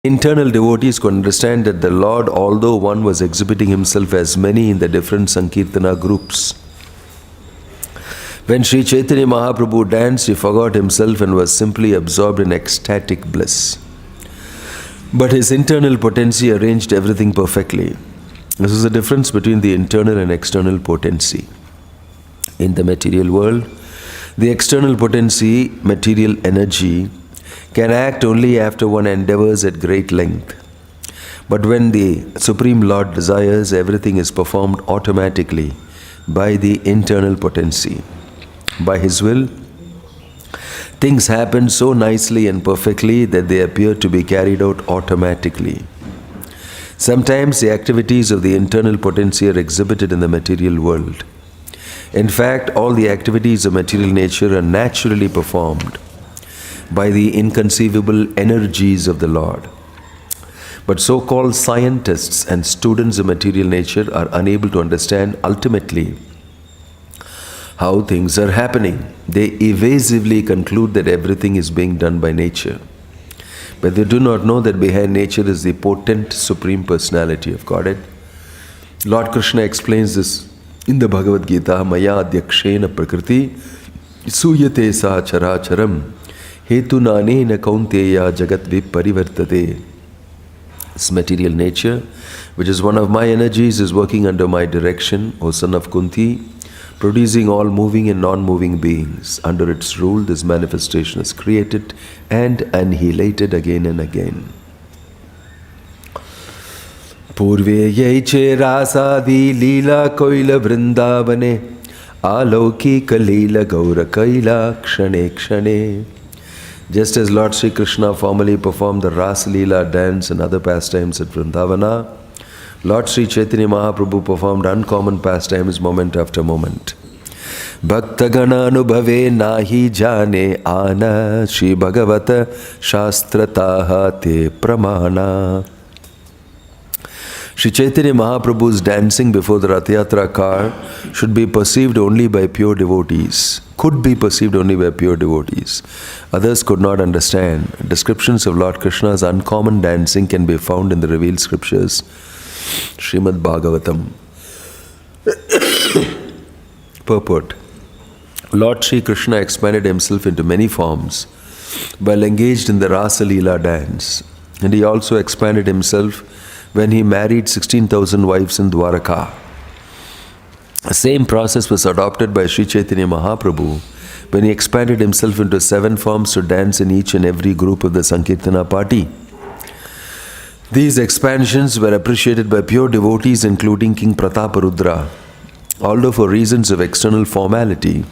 Internal devotees could understand that the Lord, although one, was exhibiting himself as many in the different Sankirtana groups. When Sri Chaitanya Mahaprabhu danced, he forgot himself and was simply absorbed in ecstatic bliss. But his internal potency arranged everything perfectly. This is the difference between the internal and external potency. In the material world, the external potency, material energy, can act only after one endeavors at great length. But when the Supreme Lord desires, everything is performed automatically by the internal potency. By His will, things happen so nicely and perfectly that they appear to be carried out automatically. Sometimes the activities of the internal potency are exhibited in the material world. In fact, all the activities of material nature are naturally performed by the inconceivable energies of the Lord. But so-called scientists and students of material nature are unable to understand ultimately how things are happening. They evasively conclude that everything is being done by nature. But they do not know that behind nature is the potent Supreme Personality of Godhead. Lord Krishna explains this in the Bhagavad Gita, Maya Adhyakshena Prakriti Suyate Sa Characharam Hetu Nanena Kaunteya Jagat Viparivartate. This material nature, which is one of my energies, is working under my direction, O son of Kunti, producing all moving and non-moving beings. Under its rule, this manifestation is created and annihilated again and again. Purve yeche rasadi lila koila vrindavane alaukika lila gaura kaila kshane kshane. Just as Lord Sri Krishna formerly performed the Ras Leela dance and other pastimes at Vrindavana, Lord Sri Chaitanya Mahaprabhu performed uncommon pastimes moment after moment. Bhaktagana anubhave nahi jane ana Shri Bhagavata shastrataha te pramana. Sri Chaitanya Mahaprabhu's dancing before the Ratha Yatra car should be perceived only by pure devotees. Could be perceived only by pure devotees. Others could not understand. Descriptions of Lord Krishna's uncommon dancing can be found in the revealed scriptures. Srimad Bhagavatam. Purport. Lord Sri Krishna expanded himself into many forms while engaged in the Rasa Leela dance. And he also expanded himself when he married 16,000 wives in Dwaraka. The same process was adopted by Sri Chaitanya Mahaprabhu when he expanded himself into 7 forms to dance in each and every group of the Sankirtana party. These expansions were appreciated by pure devotees, including King Prataparudra. Although for reasons of external formality,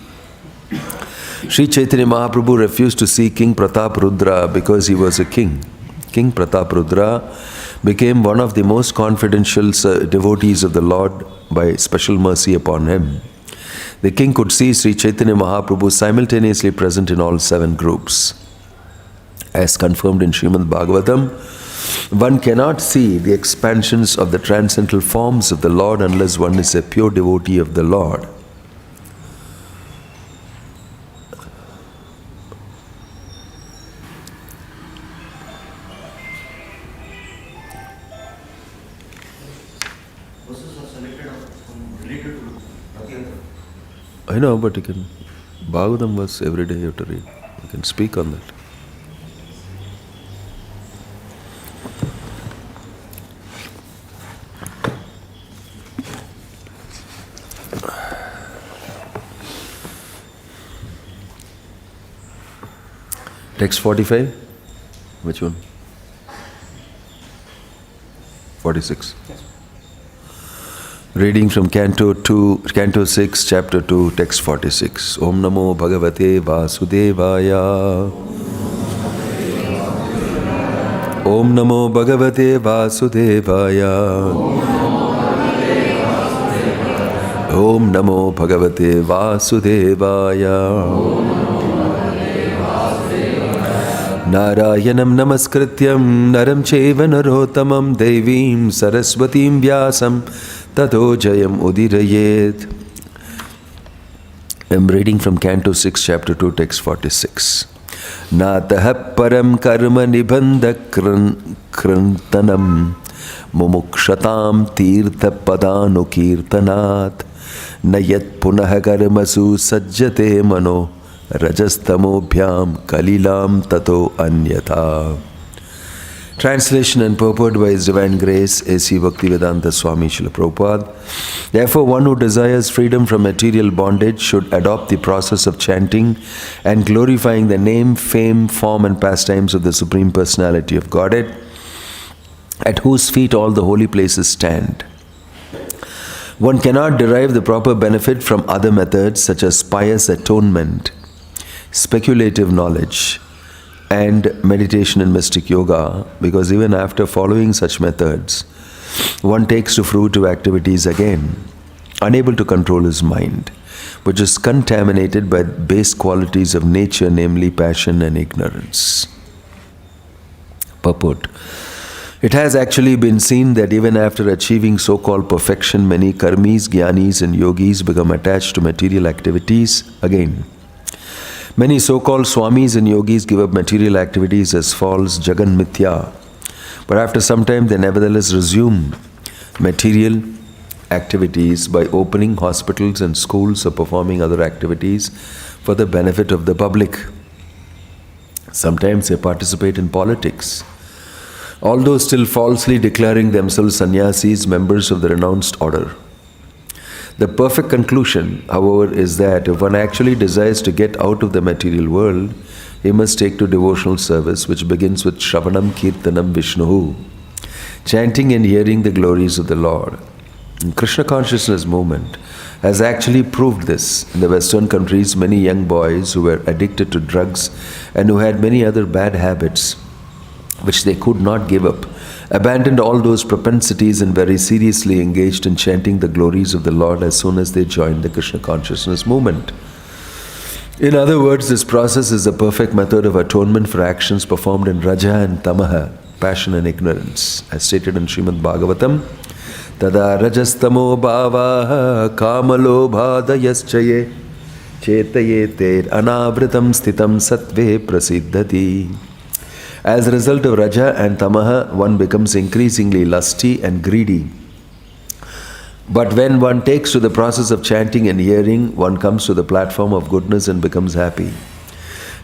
Sri Chaitanya Mahaprabhu refused to see King Prataparudra because he was a king. King Prataparudra became one of the most confidential devotees of the Lord by special mercy upon him. The king could see Sri Chaitanya Mahaprabhu simultaneously present in all 7 groups. As confirmed in Srimad Bhagavatam, one cannot see the expansions of the transcendental forms of the Lord unless one is a pure devotee of the Lord. I know, but you can, Bhagavatam was every day you have to read. You can speak on that. Text 45? Which one? 46. Yes. Reading from Canto 6, Chapter 2, Text 46. Om Namo Bhagavate Vasudevaya. Om Namo Bhagavate Vasudevaya. Om Namo Bhagavate Vasudevaya. Narayanam Namaskrityam Naram Cheva Narottamam Devim Saraswatim Vyasam Tato Jayam Udirayet. I am reading from Canto 6, Chapter 2, Text 46. Natah param karma nibandha krantanam mumukshatam tirtha padanu kirtanat nayat punah karmasu sajjate mano rajastamobhyam kalilam tato anyatha. Translation and purport by His Divine Grace, A.C. Bhaktivedanta Swami Srila Prabhupada. Therefore, one who desires freedom from material bondage should adopt the process of chanting and glorifying the name, fame, form and pastimes of the Supreme Personality of Godhead, at whose feet all the holy places stand. One cannot derive the proper benefit from other methods such as pious atonement, speculative knowledge, and meditation and mystic yoga, because even after following such methods, one takes to fruitive activities again, unable to control his mind, which is contaminated by base qualities of nature, namely passion and ignorance. Purport. It has actually been seen that even after achieving so-called perfection, many karmis, jnanis and yogis become attached to material activities again. Many so-called swamis and yogis give up material activities as false jagan mithya, but after some time they nevertheless resume material activities by opening hospitals and schools or performing other activities for the benefit of the public. Sometimes they participate in politics, although still falsely declaring themselves sannyasis, members of the renounced order. The perfect conclusion, however, is that if one actually desires to get out of the material world, he must take to devotional service, which begins with Shravanam Kirtanam Vishnuhu, chanting and hearing the glories of the Lord. And Krishna consciousness movement has actually proved this. In the Western countries, many young boys who were addicted to drugs and who had many other bad habits which they could not give up, abandoned all those propensities and very seriously engaged in chanting the glories of the Lord as soon as they joined the Krishna consciousness movement. In other words, this process is the perfect method of atonement for actions performed in Raja and Tamaha, passion and ignorance. As stated in Srimad Bhagavatam, Tada rajastamo bhava kamalo bhadayaschaye chetayeter anavritam sthitam sattve prasiddhati. As a result of Raja and Tamaha, one becomes increasingly lusty and greedy. But when one takes to the process of chanting and hearing, one comes to the platform of goodness and becomes happy.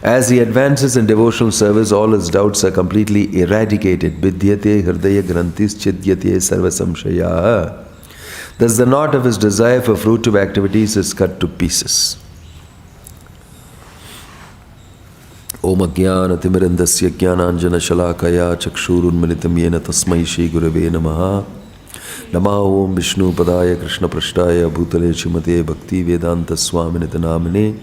As he advances in devotional service, all his doubts are completely eradicated. Vidyate hridaya granthis chidyate sarva samshaya. Thus the knot of his desire for fruitive activities is cut to pieces. Om Ajnana Timirandasya Jnananjana Shalakaya Chakshurunmilitam Yena Tasmai Shri Gurave Namaha. Nama Om Vishnu Padaya Krishna Prashtaya Bhutale Shrimate Bhakti Vedanta Swaminita Namane.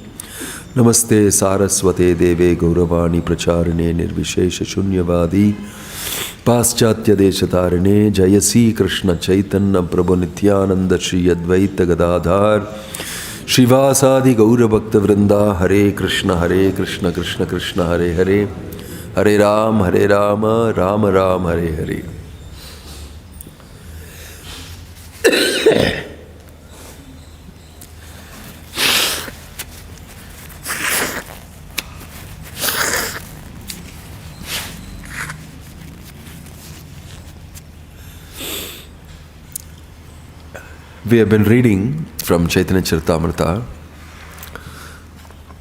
Namaste Saraswate Deve Gauravani Pracharane Nirvishesha Shunyavadi Paschatya Deshatarane Jayasi Krishna Chaitanya Prabhu Nityananda Shri Advaita Gadadhar Shivasadi Gaura Bhakta Vrinda. Hare Krishna Krishna Krishna Hare Hare, Hare Rama Rama Rama Hare Hare. We have been reading from Chaitanya Charitamrita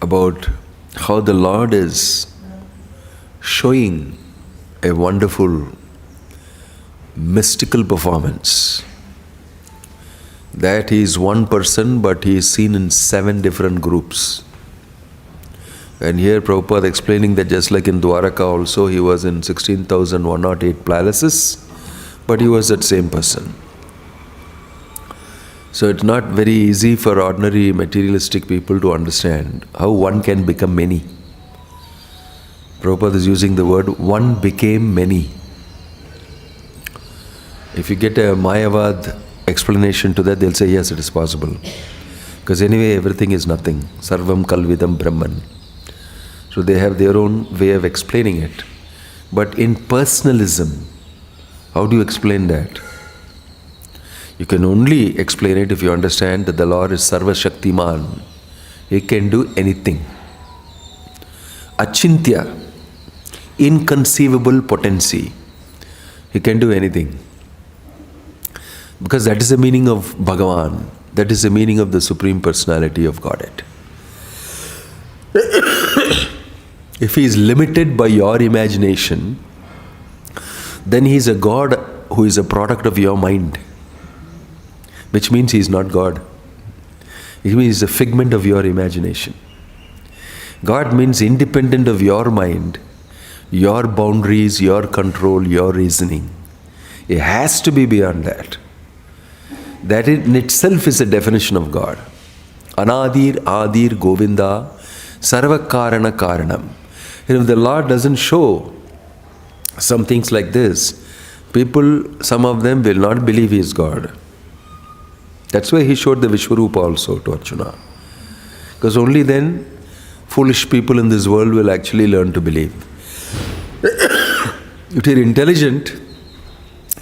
about how the Lord is showing a wonderful mystical performance. That he is one person, but he is seen in 7 different groups. And here Prabhupada explaining that just like in Dwaraka also, he was in 16,108 palaces, but he was that same person. So it's not very easy for ordinary materialistic people to understand how one can become many. Prabhupada is using the word, one became many. If you get a Mayavad explanation to that, they'll say, yes, it is possible. Because anyway, everything is nothing. Sarvam Kalvidam Brahman. So they have their own way of explaining it. But in personalism, how do you explain that? You can only explain it if you understand that the Lord is Sarva Shaktiman. He can do anything. achintya, inconceivable potency. He can do anything. Because that is the meaning of Bhagavan. That is the meaning of the Supreme Personality of Godhead. If he is limited by your imagination, then he is a God who is a product of your mind. Which means he is not God. It means he is a figment of your imagination. God means independent of your mind, your boundaries, your control, your reasoning. It has to be beyond that. That in itself is a definition of God. Anadir, Adir, Govinda, Sarvakarana Karanam. If the Lord doesn't show some things like this, people, some of them will not believe he is God. That's why he showed the Vishwarupa also to Arjuna. Because only then foolish people in this world will actually learn to believe. If you're intelligent,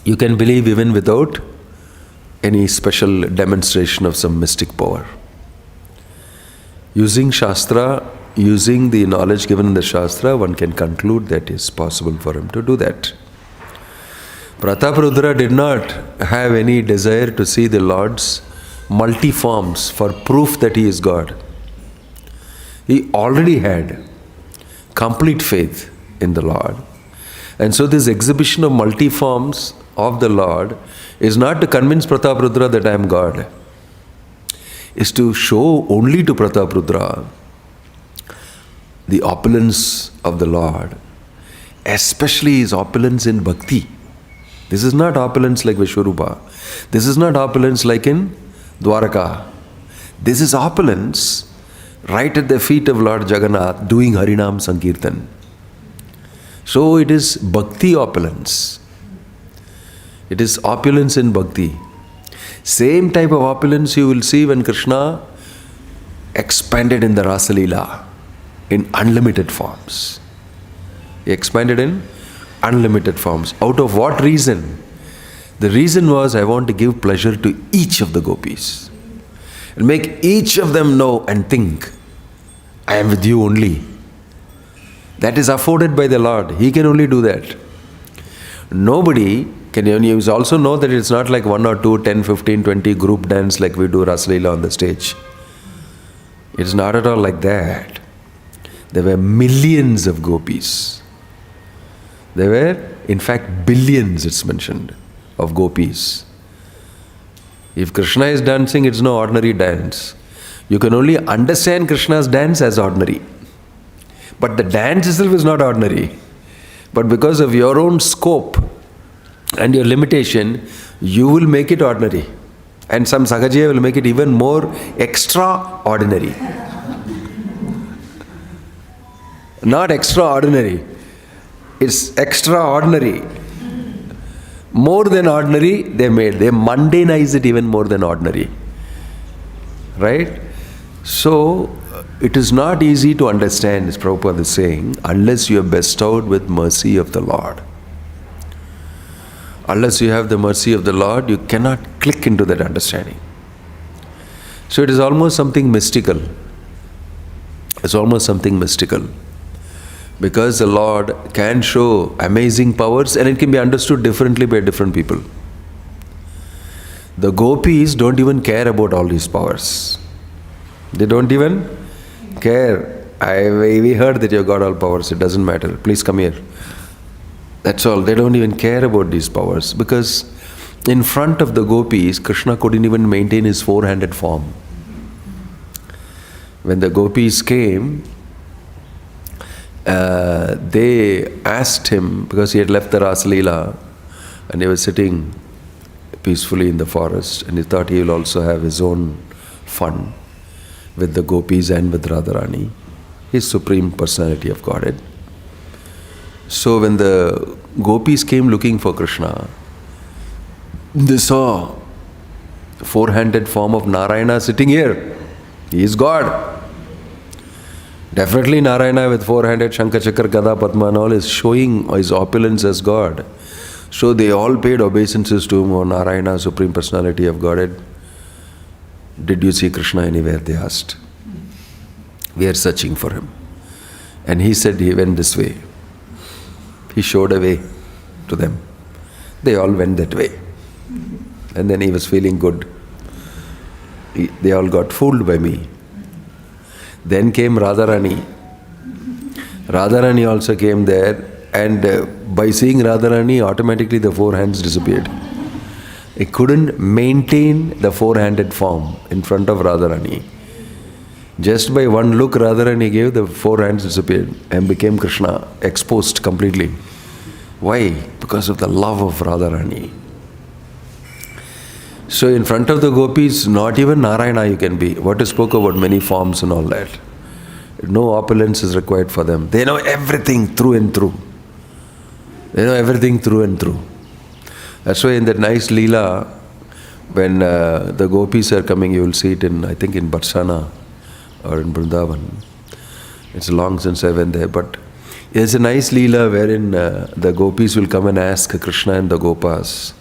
you can believe even without any special demonstration of some mystic power. Using Shastra, using the knowledge given in the Shastra, one can conclude that it is possible for him to do that. Prataparudra did not have any desire to see the Lord's multi-forms for proof that he is God. He already had complete faith in the Lord. And so this exhibition of multi-forms of the Lord is not to convince Prataparudra that I am God. Is to show only to Prataparudra the opulence of the Lord, especially his opulence in bhakti. This is not opulence like Vishwarupa. This is not opulence like in Dwaraka. This is opulence right at the feet of Lord Jagannath doing Harinam Sankirtan. So it is bhakti opulence. It is opulence in bhakti. Same type of opulence you will see when Krishna expanded in the Rasa Leela in unlimited forms. He expanded in unlimited forms. Out of what reason? The reason was, I want to give pleasure to each of the gopis and make each of them know and think, I am with you only. That is afforded by the Lord. He can only do that. Nobody can. You also know that it's not like 1 or 2, 10, 15, 20 group dance like we do Rasa Leela on the stage. It's not at all like that. There were millions of gopis. There were, in fact, billions, it's mentioned, of gopis. If Krishna is dancing, it's no ordinary dance. You can only understand Krishna's dance as ordinary. But the dance itself is not ordinary. But because of your own scope and your limitation, you will make it ordinary. And some Sahajaya will make it even more extraordinary. Not extraordinary. It's extraordinary. More than ordinary, they made. They mundanize it even more than ordinary. Right? So, it is not easy to understand, as Prabhupada is saying, unless you are bestowed with mercy of the Lord. Unless you have the mercy of the Lord, you cannot click into that understanding. So it is almost something mystical. It's almost something mystical. Because the Lord can show amazing powers and it can be understood differently by different people. The gopis don't even care about all these powers. They don't even care. We heard that you got all powers. It doesn't matter. Please come here. That's all. They don't even care about these powers. Because in front of the gopis, Krishna couldn't even maintain his four-handed form. When the gopis came, they asked him, because he had left the Rasa Leela and he was sitting peacefully in the forest, and he thought he will also have his own fun with the gopis and with Radharani, his Supreme Personality of Godhead. So when the gopis came looking for Krishna, they saw the four-handed form of Narayana sitting here. He is God. Definitely Narayana with four-handed Shankha, Chakra, Gada, Padma and all is showing his opulence as God. So they all paid obeisances to him. Oh, Narayana, Supreme Personality of Godhead. Did you see Krishna anywhere? They asked. We are searching for him. And he said he went this way. He showed a way to them. They all went that way. And then he was feeling good. They all got fooled by me. Then came Radharani. Radharani also came there, and by seeing Radharani, automatically the four hands disappeared. He couldn't maintain the four-handed form in front of Radharani. Just by one look Radharani gave, the four hands disappeared and became Krishna, exposed completely. Why? Because of the love of Radharani. So in front of the gopis, not even Narayana you can be. What is spoke about many forms and all that. No opulence is required for them. They know everything through and through. They know everything through and through. That's why in that nice Leela, when the gopis are coming, you will see it in, I think in Barsana or in Vrindavan. It's long since I went there, but there's a nice Leela wherein the gopis will come and ask Krishna and the Gopas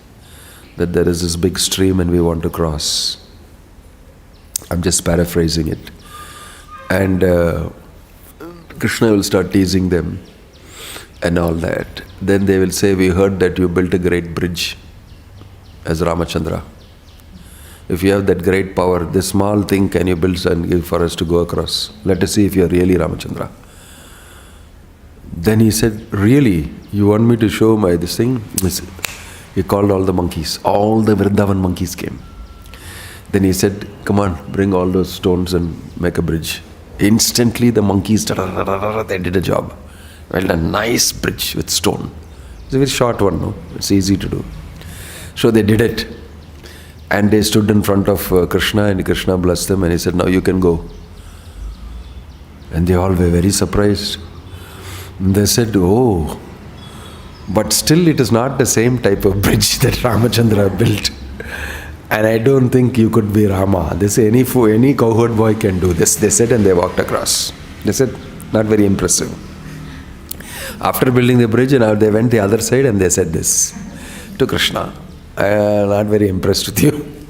that there is this big stream and we want to cross. I'm just paraphrasing it. And Krishna will start teasing them and all that. Then they will say, we heard that you built a great bridge as Ramachandra. If you have that great power, this small thing can you build and give for us to go across? Let us see if you are really Ramachandra. Then he said, really? You want me to show my this thing? He called all the monkeys. All the Vrindavan monkeys came. Then he said, come on, bring all those stones and make a bridge. Instantly the monkeys, they did a job. Well, a nice bridge with stone. It's a very short one, no? It's easy to do. So they did it. And they stood in front of Krishna, and Krishna blessed them and he said, now you can go. And they all were very surprised. And they said, oh, but still it is not the same type of bridge that Ramachandra built. And I don't think you could be Rama. They say any cowherd boy can do this. They said and they walked across. They said, not very impressive. After building the bridge, now they went the other side and they said this to Krishna. Not very impressed with you.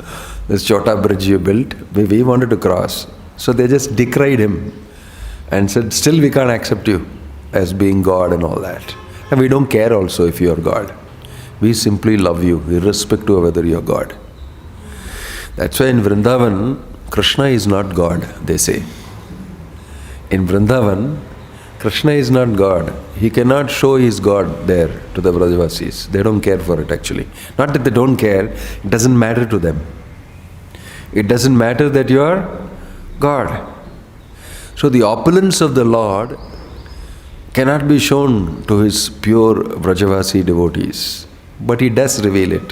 This Chota bridge you built, we wanted to cross. So they just decried him and said, still we can't accept you as being God and all that. And we don't care also if you are God. We simply love you, irrespective of whether you are God. That's why in Vrindavan, Krishna is not God, they say. In Vrindavan, Krishna is not God. He cannot show his God there to the Brajavasis. They don't care for it actually. Not that they don't care, it doesn't matter to them. It doesn't matter that you are God. So the opulence of the Lord cannot be shown to his pure Brajavasi devotees. But he does reveal it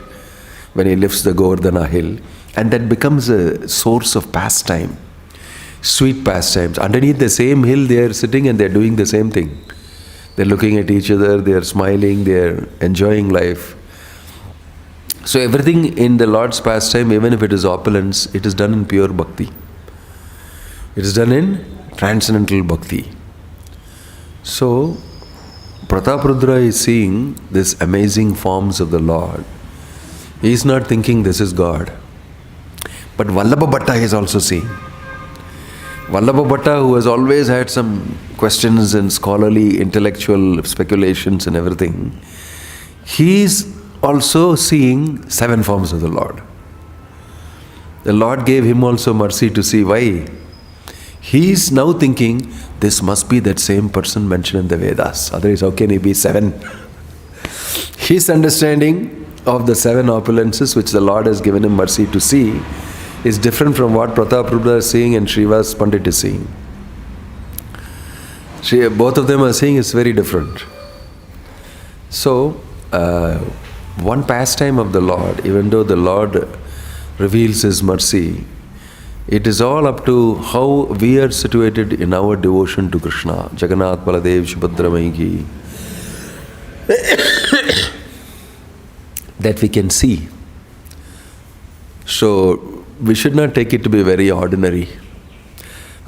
when he lifts the Govardhana hill. And that becomes a source of pastime. Sweet pastimes. Underneath the same hill they are sitting and they are doing the same thing. They are looking at each other, they are smiling, they are enjoying life. So everything in the Lord's pastime, even if it is opulence, it is done in pure bhakti. It is done in transcendental bhakti. So Prataprudra is seeing these amazing forms of the Lord. He is not thinking this is God. But Vallabha Bhatta is also seeing. Vallabha Bhatta, who has always had some questions and scholarly intellectual speculations and everything, he is also seeing 7 forms of the Lord. The Lord gave him also mercy to see why. He is now thinking, this must be that same person mentioned in the Vedas. Otherwise, how can he be 7? His understanding of the 7 opulences which the Lord has given him mercy to see is different from what Prataprudra is seeing and Srivas Pandit is seeing. Both of them are seeing is very different. So, one pastime of the Lord, even though the Lord reveals his mercy, it is all up to how we are situated in our devotion to Krishna. Jagannath Baladev Subhadra Maiki. That we can see. So, we should not take it to be very ordinary.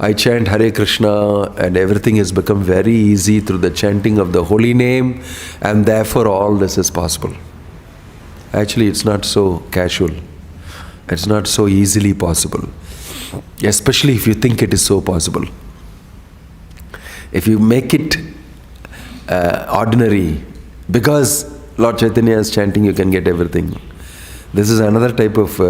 I chant Hare Krishna and everything has become very easy through the chanting of the holy name, and therefore all this is possible. Actually, it's not so casual. It's not so easily possible. Especially if you think it is so possible. If you make it ordinary, because Lord Chaitanya is chanting, you can get everything. This is another type of,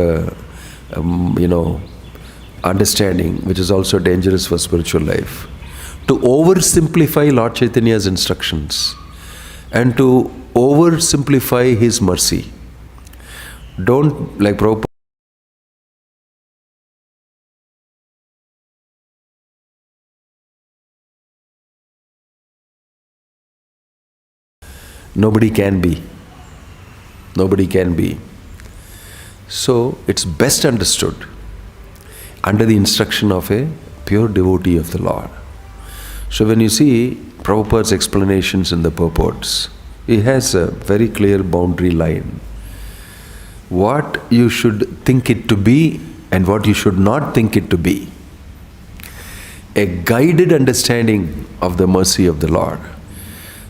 understanding, which is also dangerous for spiritual life. To oversimplify Lord Chaitanya's instructions and to oversimplify His mercy. Don't, like Prabhupada, nobody can be. Nobody can be. So it's best understood under the instruction of a pure devotee of the Lord. So when you see Prabhupada's explanations in the purports, he has a very clear boundary line. What you should think it to be and what you should not think it to be. A guided understanding of the mercy of the Lord.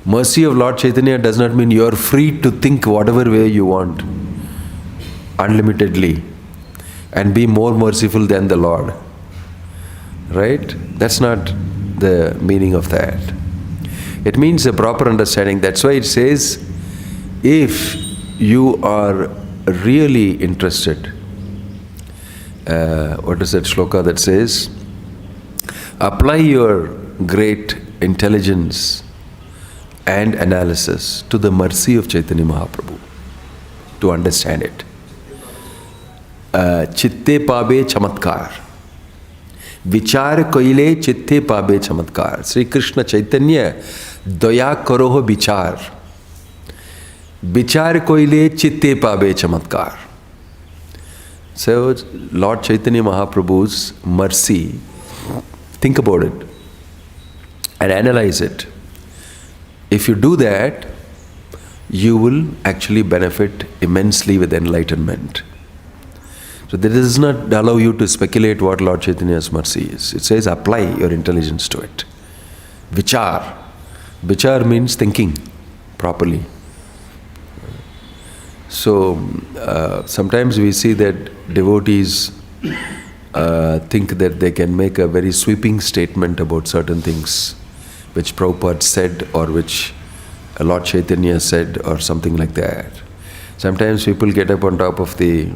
Mercy of Lord Chaitanya does not mean you are free to think whatever way you want, unlimitedly, and be more merciful than the Lord. Right? That's not the meaning of that. It means a proper understanding. That's why it says, if you are really interested, what is that shloka that says, apply your great intelligence and analysis to the mercy of Chaitanya Mahaprabhu to understand it. Chitte pabe chamatkar. Vichar koile chitte pabe chamatkar. Sri Krishna Chaitanya doya karoho vichar. Vichar koile chitte pabe chamatkar. So Lord Chaitanya Mahaprabhu's mercy, think about it and analyze it. If you do that, you will actually benefit immensely with enlightenment. So this does not allow you to speculate what Lord Chaitanya's mercy is. It says apply your intelligence to it. Vichar. Vichar means thinking properly. So sometimes we see that devotees think that they can make a very sweeping statement about certain things which Prabhupada said or which Lord Chaitanya said or something like that. Sometimes people get up on top of the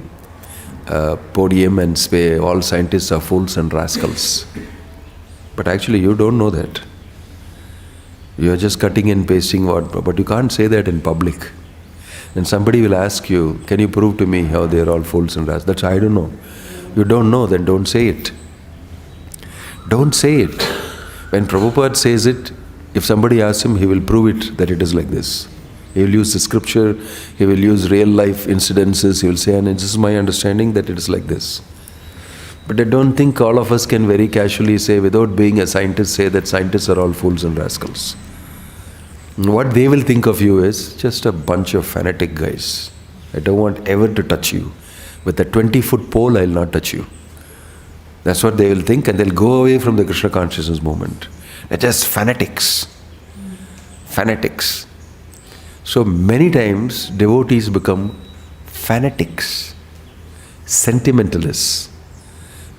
podium and say all scientists are fools and rascals. But actually you don't know that. You are just cutting and pasting but you can't say that in public. And somebody will ask you, can you prove to me how they are all fools and rascals? That's I don't know. You don't know, then don't say it. Don't say it. When Prabhupada says it, if somebody asks him, he will prove it that it is like this. He will use the scripture, he will use real life incidences, he will say, and this is my understanding that it is like this. But I don't think all of us can very casually say, without being a scientist, say that scientists are all fools and rascals. What they will think of you is just a bunch of fanatic guys. I don't want ever to touch you. With a 20-foot pole, I will not touch you. That's what they will think, and they'll go away from the Krishna consciousness movement. They're just fanatics. Fanatics. So many times devotees become fanatics, sentimentalists,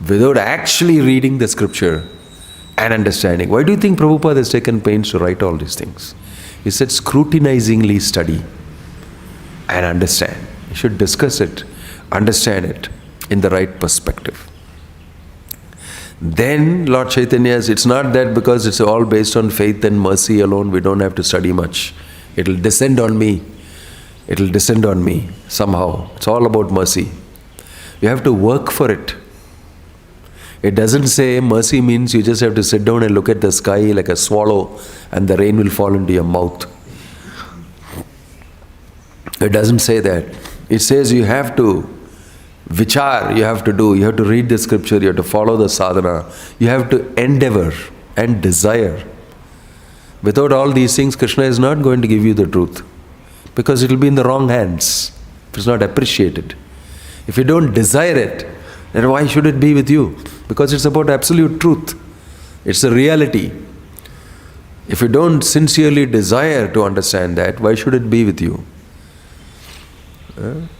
without actually reading the scripture and understanding. Why do you think Prabhupada has taken pains to write all these things? He said, scrutinizingly study and understand. You should discuss it, understand it in the right perspective. Then Lord Chaitanya's, it's not that because it's all based on faith and mercy alone, we don't have to study much. It will descend on me. It will descend on me somehow. It's all about mercy. You have to work for it. It doesn't say mercy means you just have to sit down and look at the sky like a swallow and the rain will fall into your mouth. It doesn't say that. It says you have to vichar, you have to read the scripture, you have to follow the sadhana, you have to endeavor and desire. Without all these things, Krishna is not going to give you the truth because it will be in the wrong hands. If it's not appreciated. If you don't desire it, then why should it be with you? Because it's about absolute truth. It's a reality. If you don't sincerely desire to understand that, why should it be with you?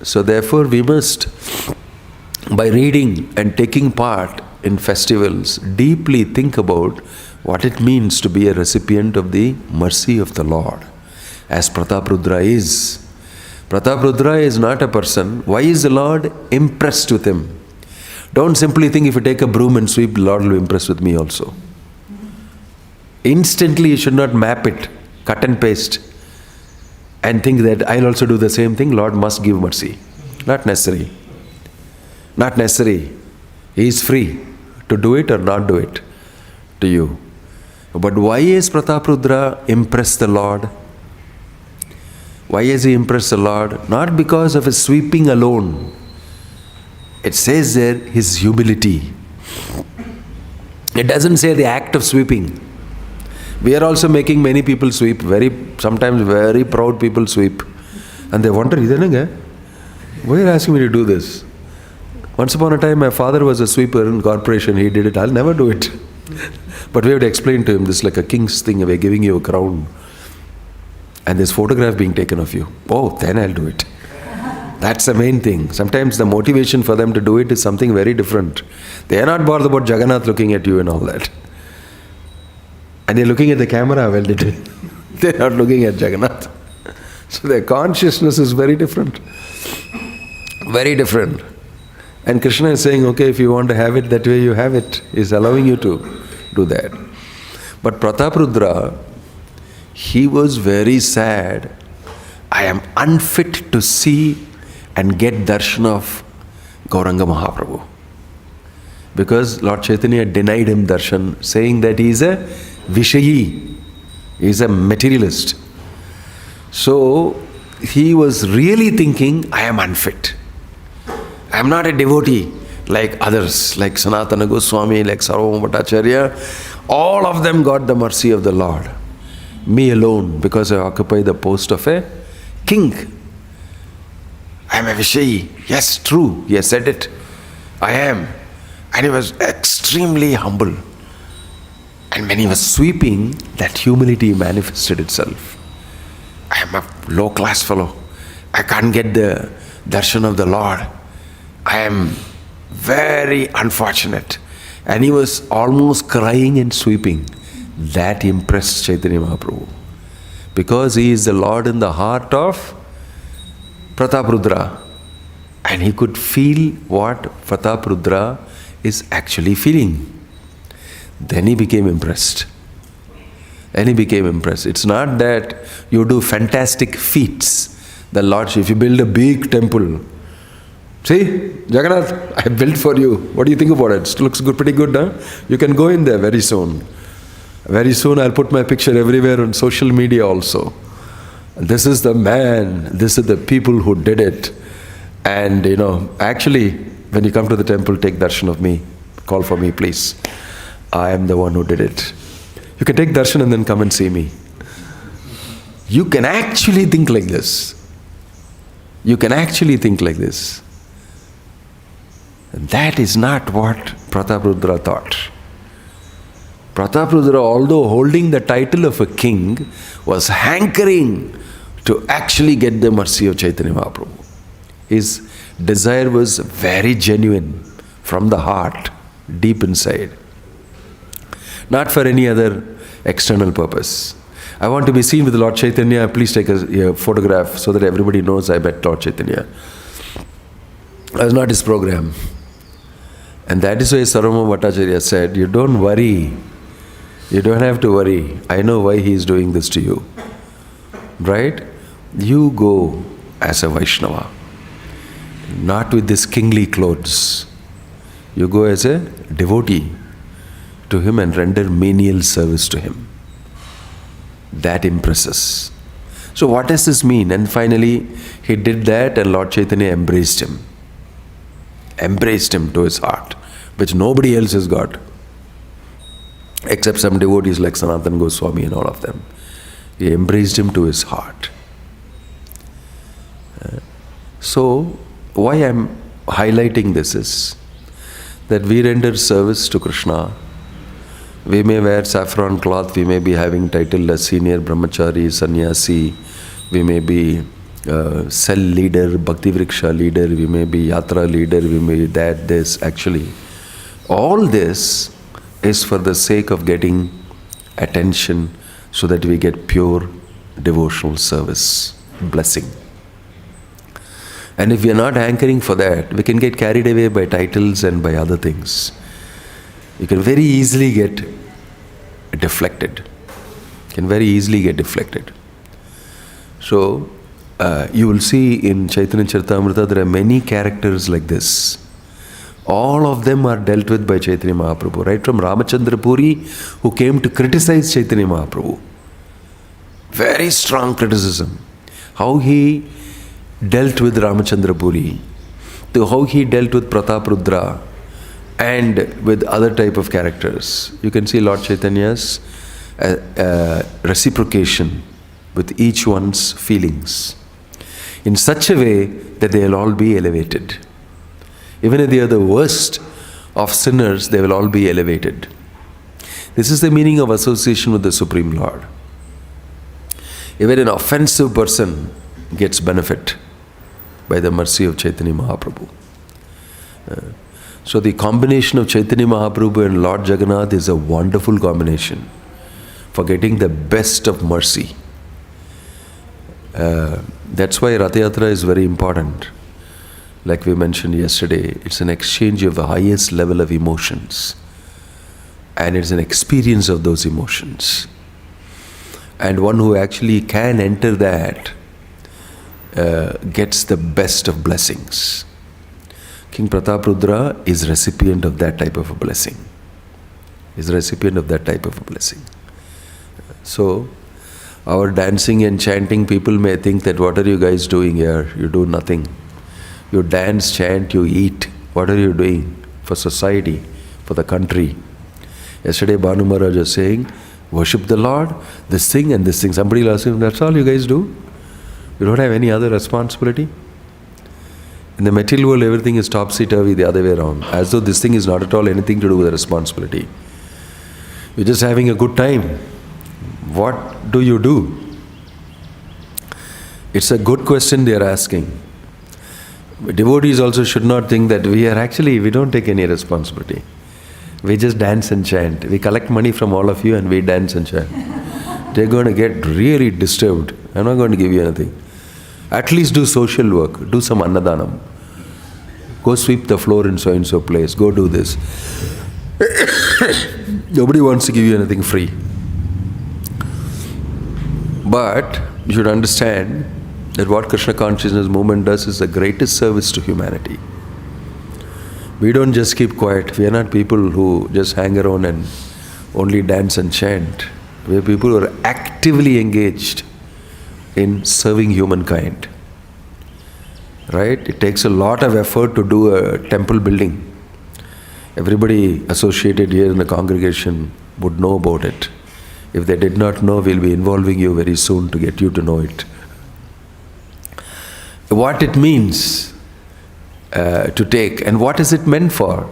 So therefore we must, by reading and taking part in festivals, deeply think about what it means to be a recipient of the mercy of the Lord, as Prataprudra is. Prataprudra is not a person. Why is the Lord impressed with him? Don't simply think if you take a broom and sweep, the Lord will be impressed with me also. Instantly you should not map it, cut and paste, and think that I'll also do the same thing, Lord must give mercy. Not necessary. Not necessary. He is free to do it or not do it to you. But why is Prataprudra impressed the Lord? Why is he impressed the Lord? Not because of his sweeping alone. It says there, his humility. It doesn't say the act of sweeping. We are also making many people sweep, sometimes very proud people sweep. And they wonder, why are you asking me to do this? Once upon a time, my father was a sweeper in corporation, he did it, I'll never do it. But we have to explain to him, this is like a king's thing, we're giving you a crown. And there's photograph being taken of you. Oh, then I'll do it. That's the main thing. Sometimes the motivation for them to do it is something very different. They are not bothered about Jagannath looking at you and all that. And they're looking at the camera, well, they're not looking at Jagannath. So their consciousness is very different. Very different. And Krishna is saying, okay, if you want to have it that way, you have it. He's allowing you to do that. But Prataprudra, he was very sad. I am unfit to see and get darshan of Gauranga Mahaprabhu. Because Lord Chaitanya denied him darshan, saying that he is a Vishayi, he is a materialist. So he was really thinking, I am unfit. I am not a devotee like others, like Sanatana Goswami, like Sarvabhauma Bhattacharya. All of them got the mercy of the Lord. Me alone, because I occupy the post of a king. I am a Vishayi. Yes, true, he has said it. I am. And he was extremely humble. And when he was sweeping, that humility manifested itself. I am a low-class fellow. I can't get the darshan of the Lord. I am very unfortunate. And he was almost crying and sweeping. That impressed Chaitanya Mahaprabhu. Because he is the Lord in the heart of Prataprudra. And he could feel what Prataprudra is actually feeling. Then he became impressed. It's not that you do fantastic feats. The Lord, if you build a big temple, see, Jagannath, I built for you. What do you think about it? It looks good, pretty good, huh? You can go in there very soon. Very soon I'll put my picture everywhere on social media also. This is the man, this is the people who did it. And actually, when you come to the temple, take darshan of me. Call for me, please. I am the one who did it. You can take darshan and then come and see me. You can actually think like this. You can actually think like this. That is not what Prataprudra thought. Prataprudra, although holding the title of a king, was hankering to actually get the mercy of Chaitanya Mahaprabhu. His desire was very genuine, from the heart, deep inside. Not for any other external purpose. I want to be seen with Lord Chaitanya. Please take a photograph so that everybody knows I met Lord Chaitanya. That's not his program. And that is why Sarvabhauma Bhattacharya said, you don't worry. You don't have to worry. I know why he is doing this to you. Right? You go as a Vaishnava. Not with these kingly clothes. You go as a devotee to him and render menial service to him. That impresses. So what does this mean? And finally, he did that and Lord Chaitanya embraced him. Embraced him to his heart, which nobody else has got. Except some devotees like Sanatana Goswami and all of them. He embraced him to his heart. So, why I am highlighting this is that we render service to Krishna. We may wear saffron cloth, we may be having title as senior brahmachari, sannyasi, we may be cell leader, bhakti vriksha leader, we may be yatra leader, we may be that, this. Actually, all this is for the sake of getting attention, so that we get pure devotional service, blessing. And if we are not anchoring for that, we can get carried away by titles and by other things. You can very easily get deflected. So, you will see in Chaitanya Charitamrita there are many characters like this. All of them are dealt with by Chaitanya Mahaprabhu, right from Ramachandra Puri, who came to criticize Chaitanya Mahaprabhu. Very strong criticism. How he dealt with Ramachandra Puri, to how he dealt with Prataprudra and with other type of characters. You can see Lord Chaitanya's reciprocation with each one's feelings in such a way that they will all be elevated. Even if they are the worst of sinners, they will all be elevated. This is the meaning of association with the Supreme Lord. Even an offensive person gets benefit by the mercy of Chaitanya Mahaprabhu. So the combination of Chaitanya Mahaprabhu and Lord Jagannath is a wonderful combination for getting the best of mercy. That's why Ratha Yatra is very important. Like we mentioned yesterday, it's an exchange of the highest level of emotions. And it's an experience of those emotions. And one who actually can enter that gets the best of blessings. King Prataprudra is recipient of that type of a blessing. So, our dancing and chanting, people may think that what are you guys doing here? You do nothing. You dance, chant, you eat. What are you doing for society, for the country? Yesterday Bhanu Maharaj was saying, worship the Lord, this thing and this thing. Somebody will ask him, that's all you guys do? You don't have any other responsibility? In the material world, everything is topsy-turvy, the other way around. As though this thing is not at all anything to do with the responsibility. You're just having a good time. What do you do? It's a good question they are asking. Devotees also should not think that we don't take any responsibility. We just dance and chant. We collect money from all of you and we dance and chant. They're going to get really disturbed. I'm not going to give you anything. At least do social work. Do some annadanam. Go sweep the floor in so-and-so place. Go do this. Nobody wants to give you anything free. But you should understand that what Krishna consciousness movement does is the greatest service to humanity. We don't just keep quiet. We are not people who just hang around and only dance and chant. We are people who are actively engaged in serving humankind. Right? It takes a lot of effort to do a temple building. Everybody associated here in the congregation would know about it. If they did not know, we'll be involving you very soon to get you to know it. What it means to take, and what is it meant for?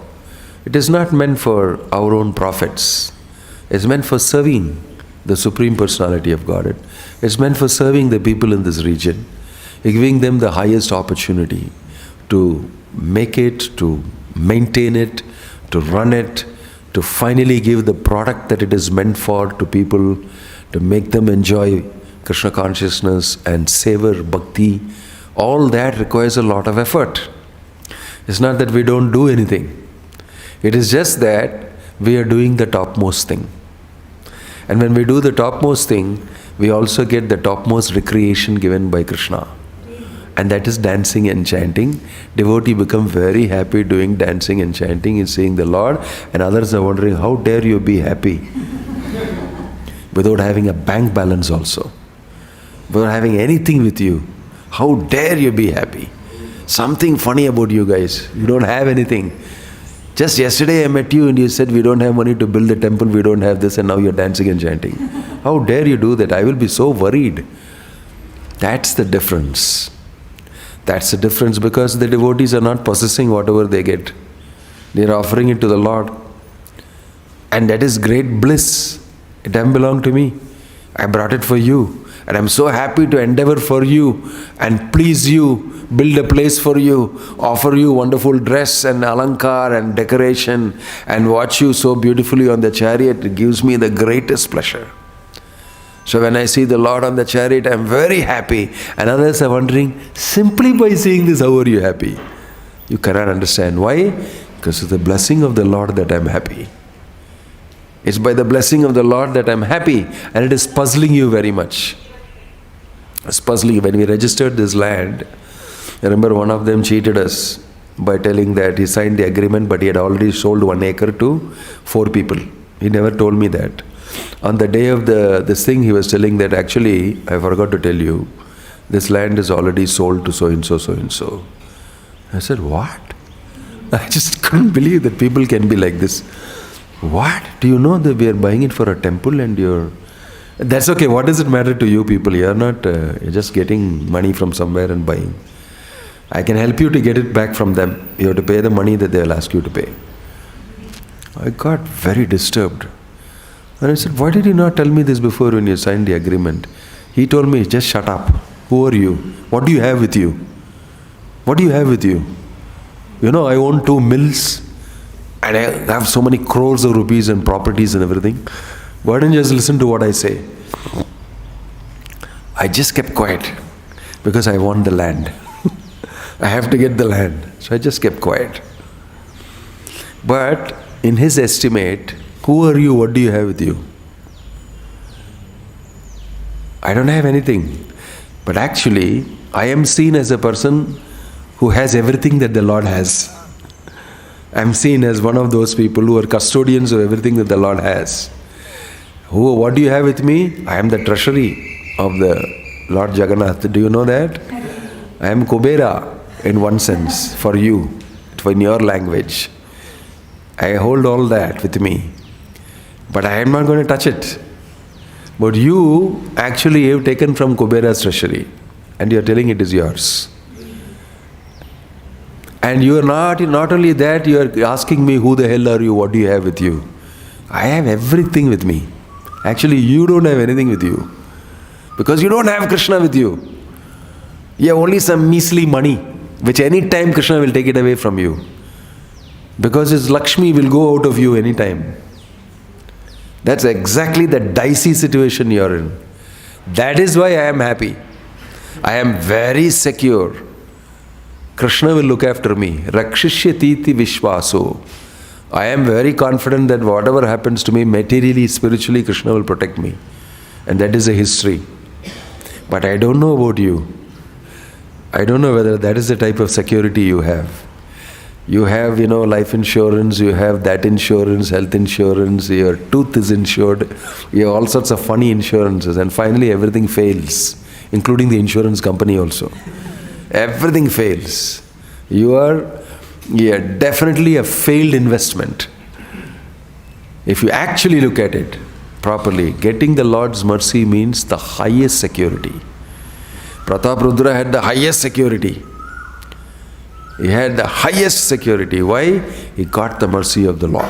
It is not meant for our own profits. It's meant for serving the Supreme Personality of Godhead. It's meant for serving the people in this region, giving them the highest opportunity to make it, to maintain it, to run it, to finally give the product that it is meant for to people, to make them enjoy Krishna consciousness and savor bhakti. All that requires a lot of effort. It's not that we don't do anything. It is just that we are doing the topmost thing. And when we do the topmost thing, we also get the topmost recreation given by Krishna. And that is dancing and chanting. Devotee become very happy doing dancing and chanting and seeing the Lord, and others are wondering, how dare you be happy? Without having a bank balance also. Without having anything with you. How dare you be happy? Something funny about you guys. You don't have anything. Just yesterday I met you and you said we don't have money to build the temple, we don't have this, and now you're dancing and chanting. How dare you do that? I will be so worried. That's the difference. That's the difference, because the devotees are not possessing whatever they get. They are offering it to the Lord. And that is great bliss. It doesn't belong to me. I brought it for you. And I'm so happy to endeavor for you and please you build a place for you, offer you wonderful dress and alankar and decoration, and watch you so beautifully on the chariot, it gives me the greatest pleasure. So when I see the Lord on the chariot, I am very happy. And others are wondering, simply by seeing this, how are you happy? You cannot understand. Why? Because it's the blessing of the Lord that I am happy. It's by the blessing of the Lord that I am happy. And it is puzzling you very much. It's puzzling. When we registered this land, I remember one of them cheated us by telling that he signed the agreement, but he had already sold 1 acre to 4 people. He never told me that. On the day of this thing, he was telling that actually, I forgot to tell you, this land is already sold to so-and-so, so-and-so. I said, what? I just couldn't believe that people can be like this. What? Do you know that we are buying it for a temple and you're... That's okay. What does it matter to you people? You're not, you're just getting money from somewhere and buying. I can help you to get it back from them. You have to pay the money that they'll ask you to pay. I got very disturbed. And I said, why did you not tell me this before when you signed the agreement? He told me, just shut up. Who are you? What do you have with you? What do you have with you? You know, I own 2 mills and I have so many crores of rupees and properties and everything. Why don't you just listen to what I say? I just kept quiet because I want the land. I have to get the land. So I just kept quiet. But in his estimate, who are you? What do you have with you? I don't have anything. But actually, I am seen as a person who has everything that the Lord has. I am seen as one of those people who are custodians of everything that the Lord has. What do you have with me? I am the treasury of the Lord Jagannath. Do you know that? I am Kubera in one sense for you, in your language. I hold all that with me. But I am not going to touch it. But you actually have taken from Kubera's treasury and you are telling it is yours. And you are not only that, you are asking me, who the hell are you, what do you have with you? I have everything with me. Actually, you don't have anything with you. Because you don't have Krishna with you. You have only some measly money, which any time Krishna will take it away from you. Because his Lakshmi will go out of you any time. That's exactly the dicey situation you're in. That is why I am happy. I am very secure. Krishna will look after me. Rakshishyatiti vishvaso. I am very confident that whatever happens to me, materially, spiritually, Krishna will protect me. And that is a history. But I don't know about you. I don't know whether that is the type of security you have. You have, life insurance, you have that insurance, health insurance, your tooth is insured, you have all sorts of funny insurances, and finally everything fails, including the insurance company also. Everything fails. You are definitely a failed investment. If you actually look at it properly, getting the Lord's mercy means the highest security. Pratap Rudra had the highest security. He had the highest security. Why? He got the mercy of the Lord.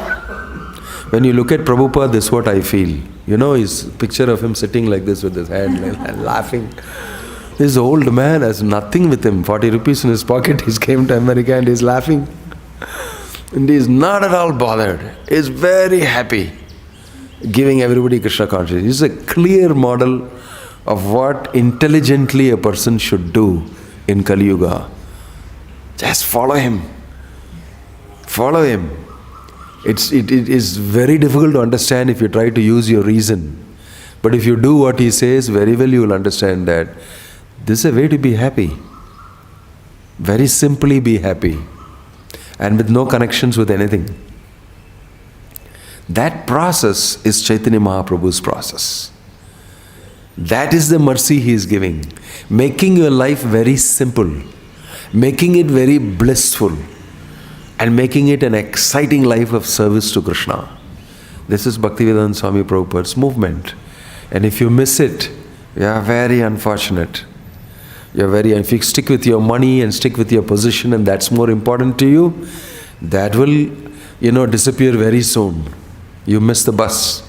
When you look at Prabhupada, this is what I feel. His picture of him sitting like this with his hand and laughing. This old man has nothing with him. 40 rupees in his pocket. He came to America and he's laughing. And he's not at all bothered. He's very happy. Giving everybody Krishna consciousness. He's a clear model of what intelligently a person should do in Kali Yuga. Just follow him. Follow him. It is very difficult to understand if you try to use your reason. But if you do what he says, very well you will understand that this is a way to be happy. Very simply be happy. And with no connections with anything. That process is Chaitanya Mahaprabhu's process. That is the mercy he is giving. Making your life very simple. Making it very blissful. And making it an exciting life of service to Krishna. This is Bhaktivedanta Swami Prabhupada's movement. And if you miss it, you are very unfortunate. If you stick with your money and stick with your position and that's more important to you, that will, disappear very soon. You miss the bus.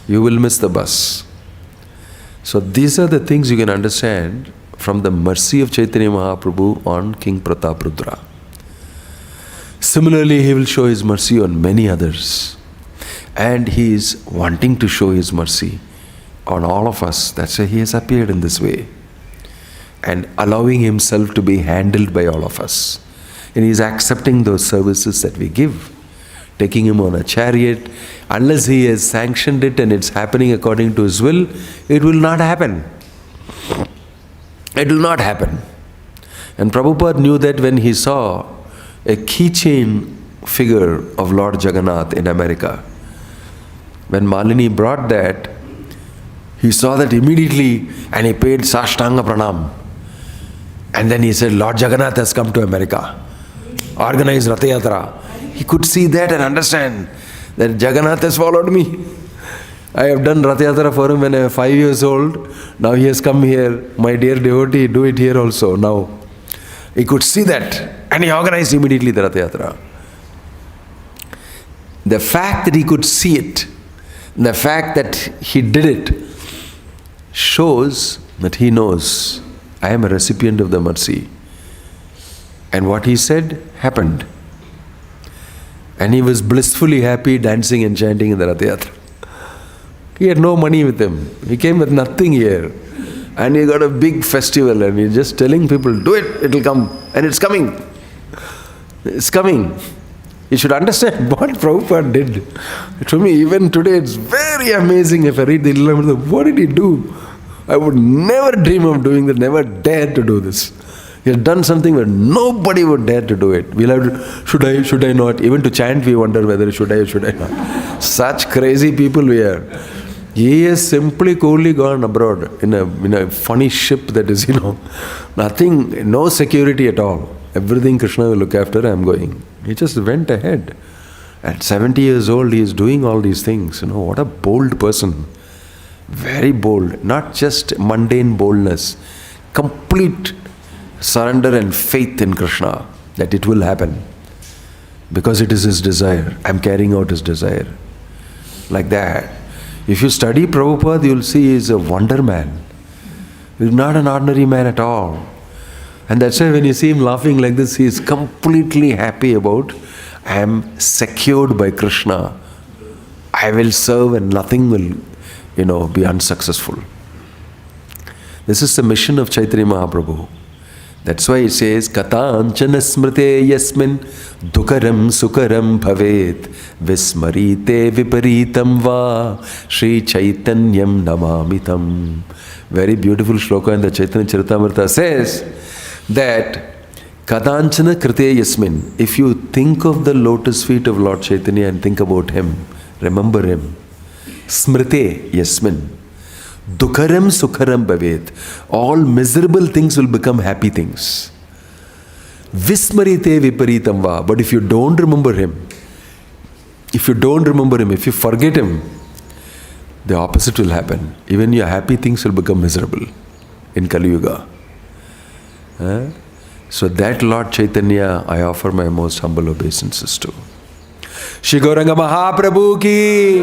You will miss the bus. So these are the things you can understand from the mercy of Chaitanya Mahaprabhu on King Prataprudra. Similarly, he will show his mercy on many others. And he is wanting to show his mercy on all of us. That's why he has appeared in this way. And allowing himself to be handled by all of us. And he is accepting those services that we give. Taking him on a chariot. Unless he has sanctioned it and it's happening according to his will, it will not happen. It will not happen. And Prabhupada knew that when he saw a keychain figure of Lord Jagannath in America. When Malini brought that, he saw that immediately and he paid Sashtanga Pranam. And then he said, Lord Jagannath has come to America. Organize Ratha Yatra. He could see that and understand that Jagannath has followed me. I have done Ratha Yatra for him when I was 5 years old. Now he has come here. My dear devotee, do it here also now. He could see that and he organized immediately the Ratha Yatra. The fact that he could see it, the fact that he did it, shows that he knows, I am a recipient of the mercy. And what he said happened. And he was blissfully happy dancing and chanting in the Ratha Yatra. He had no money with him. He came with nothing here. And he got a big festival and he's just telling people, do it, it'll come. And it's coming. It's coming. You should understand what Prabhupada did. To me, even today, it's very amazing if I read the Lilamrita. What did he do? I would never dream of doing that, never dare to do this. He has done something where nobody would dare to do it. We'll have to, should I not? Even to chant, we wonder whether should I or should I not. Such crazy people we are. He has simply coolly gone abroad in a funny ship that is, nothing, no security at all. Everything Krishna will look after, I am going. He just went ahead. At 70 years old, he is doing all these things. What a bold person. Very bold. Not just mundane boldness. Complete surrender and faith in Krishna that it will happen. Because it is his desire. I am carrying out his desire. Like that. If you study Prabhupada, you will see he is a wonder man. He is not an ordinary man at all. And that's why when you see him laughing like this, he is completely happy about, I am secured by Krishna. I will serve and nothing will, be unsuccessful. This is the mission of Chaitanya Mahaprabhu. That's why he says, Katanchana smrite yasmin dukaram sukaram bhavet vismarite viparitam va Shri Chaitanyam namamitam. Very beautiful shloka in the Chaitanya Charitamrita says that Katanchana krite yasmin. If you think of the lotus feet of Lord Chaitanya and think about him, remember him. Smrite yasmin. Dukaram sukharam bhavet. All miserable things will become happy things. Vismarite viparitam va. But if you don't remember him, if you forget him, the opposite will happen. Even your happy things will become miserable in Kali Yuga. So that Lord Chaitanya, I offer my most humble obeisances to. Shri Gauranga Mahaprabhu ki,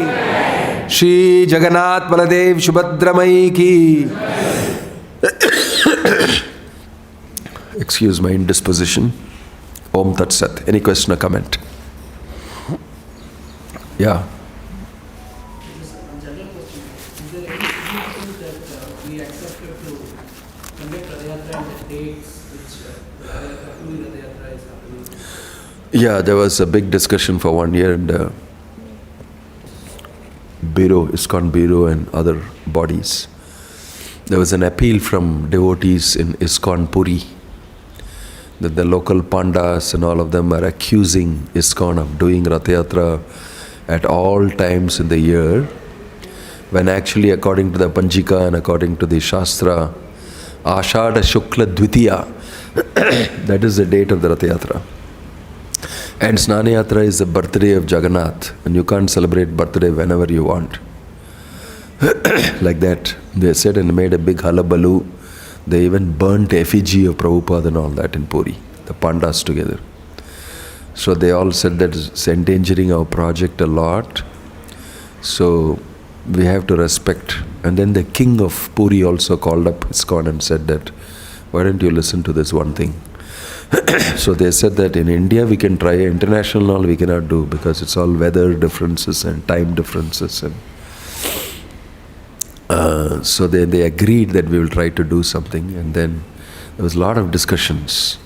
Shri Jagannath Baladev Subhadramai ki. Excuse my indisposition. Om Tat Sat. Any question or comment? Yeah. Yeah, there was a big discussion for 1 year in the Bureau, ISKCON Bureau and other bodies. There was an appeal from devotees in ISKCON Puri that the local pandas and all of them are accusing ISKCON of doing Ratha Yatra at all times in the year, when actually according to the Panjika and according to the Shastra, Ashada Shukla Dvitiya, that is the date of the Ratha Yatra. And Snana Yatra is the birthday of Jagannath, and you can't celebrate birthday whenever you want. Like that, they said, and made a big hullabaloo. They even burnt effigy of Prabhupada and all that in Puri, the pandas together. So they all said that it's endangering our project a lot. So we have to respect. And then the king of Puri also called up ISKCON and said that Why don't you listen to this one thing? So they said that in India we can try, international we cannot do because it's all weather differences and time differences. And so they agreed that we will try to do something, and then there was a lot of discussions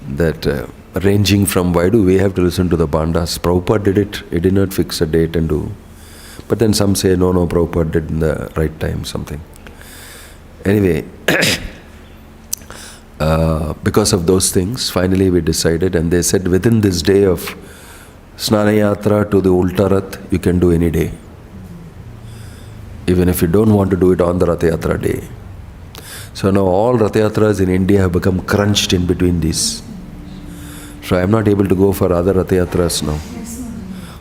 that ranging from why do we have to listen to the Pandas? Prabhupada did it, he did not fix a date and do. But then some say no, Prabhupada did in the right time something. Anyway, because of those things, finally we decided, and they said within this day of Snana Yatra to the Ulta Rath, you can do any day. Even if you don't want to do it on the Ratha Yatra day. So now all Ratha Yatras in India have become crunched in between these. So I am not able to go for other Ratha Yatras now.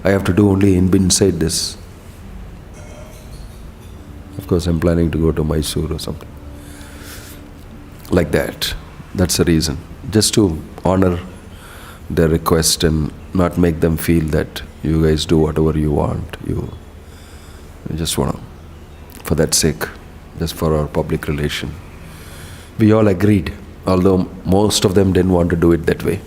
I have to do only inside this. Of course, I am planning to go to Mysore or something. Like that. That's the reason. Just to honor their request and not make them feel that you guys do whatever you want. You just want to, for that sake, just for our public relation. We all agreed, although most of them didn't want to do it that way.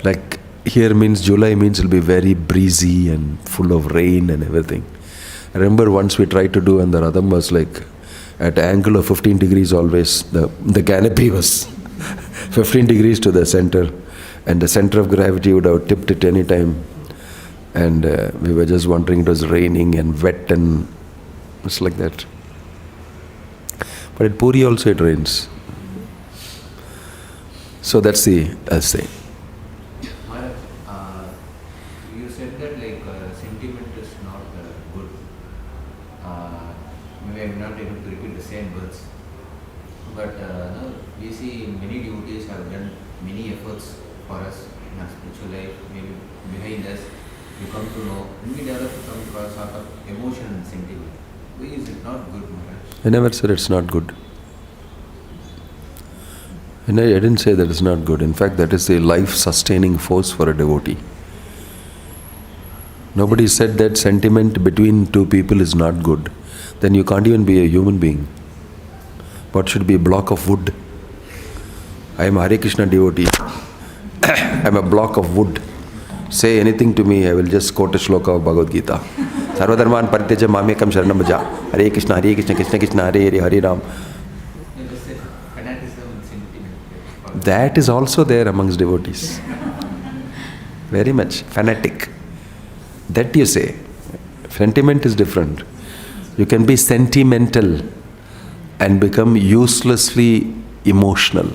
Like here means July means it'll be very breezy and full of rain and everything. I remember once we tried to do, and the Ratham was like at an angle of 15 degrees always. The canopy was 15 degrees to the center, and the center of gravity would have tipped it any time. And we were just wondering, it was raining and wet and it's like that. But at Puri also it rains. So that's the thing. You said that sentiment is not good. Maybe I'm not able to repeat the same words. But no, we see many devotees have done many efforts for us in our spiritual life, maybe behind us. You come to know, and we develop some sort of emotion and sentiment. Why is it not good, Maharaj? I never said it's not good. And I didn't say that it's not good. In fact, that is the life-sustaining force for a devotee. Nobody said that sentiment between two people is not good. Then you can't even be a human being. What should be a block of wood? I am a Hare Krishna devotee. I am a block of wood. Say anything to me, I will just quote a shloka of Bhagavad Gita. Sarvadharman parityaja mamekam sharanam bhaja. Hare Krishna, Krishna Krishna, Hare Hare, Hare Ram. That is also there amongst devotees. Very much. Fanatic. That you say. Sentiment is different. You can be sentimental and become uselessly emotional.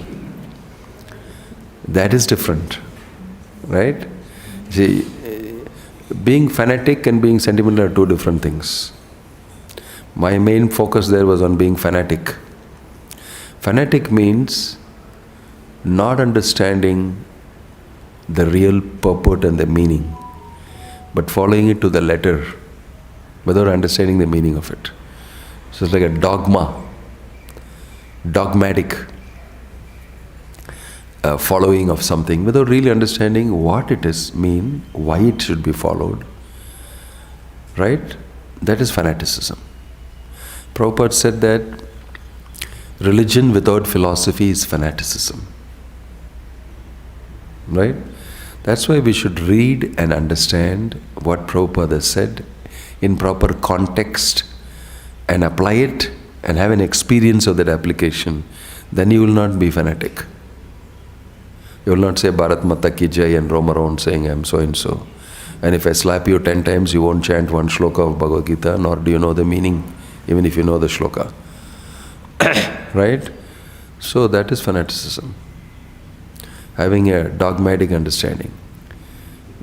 That is different. Right? See, being fanatic and being sentimental are two different things. My main focus there was on being fanatic. Fanatic means not understanding the real purport and the meaning, but following it to the letter without understanding the meaning of it. So it's like a dogmatic following of something without really understanding what it is mean, why it should be followed. Right? That is fanaticism. Prabhupada said that religion without philosophy is fanaticism. Right? That's why we should read and understand what Prabhupada said in proper context and apply it and have an experience of that application. Then you will not be fanatic. You will not say Bharat Mata Ki Jai and roam around saying I am so and so. And if I slap you 10 times, you won't chant one shloka of Bhagavad Gita, nor do you know the meaning, even if you know the shloka. Right? So that is fanaticism. Having a dogmatic understanding.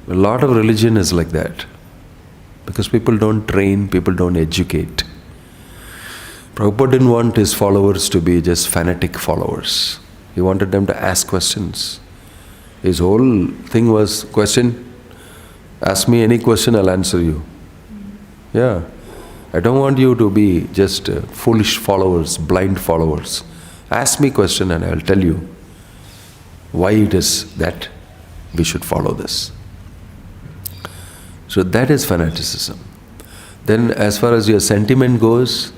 A lot of religion is like that. Because people don't train, people don't educate. Prabhupada didn't want his followers to be just fanatic followers. He wanted them to ask questions. His whole thing was, question, ask me any question, I'll answer you. Yeah. I don't want you to be just foolish followers, blind followers. Ask me question and I'll tell you why it is that we should follow this. So that is fanaticism. Then as far as your sentiment goes,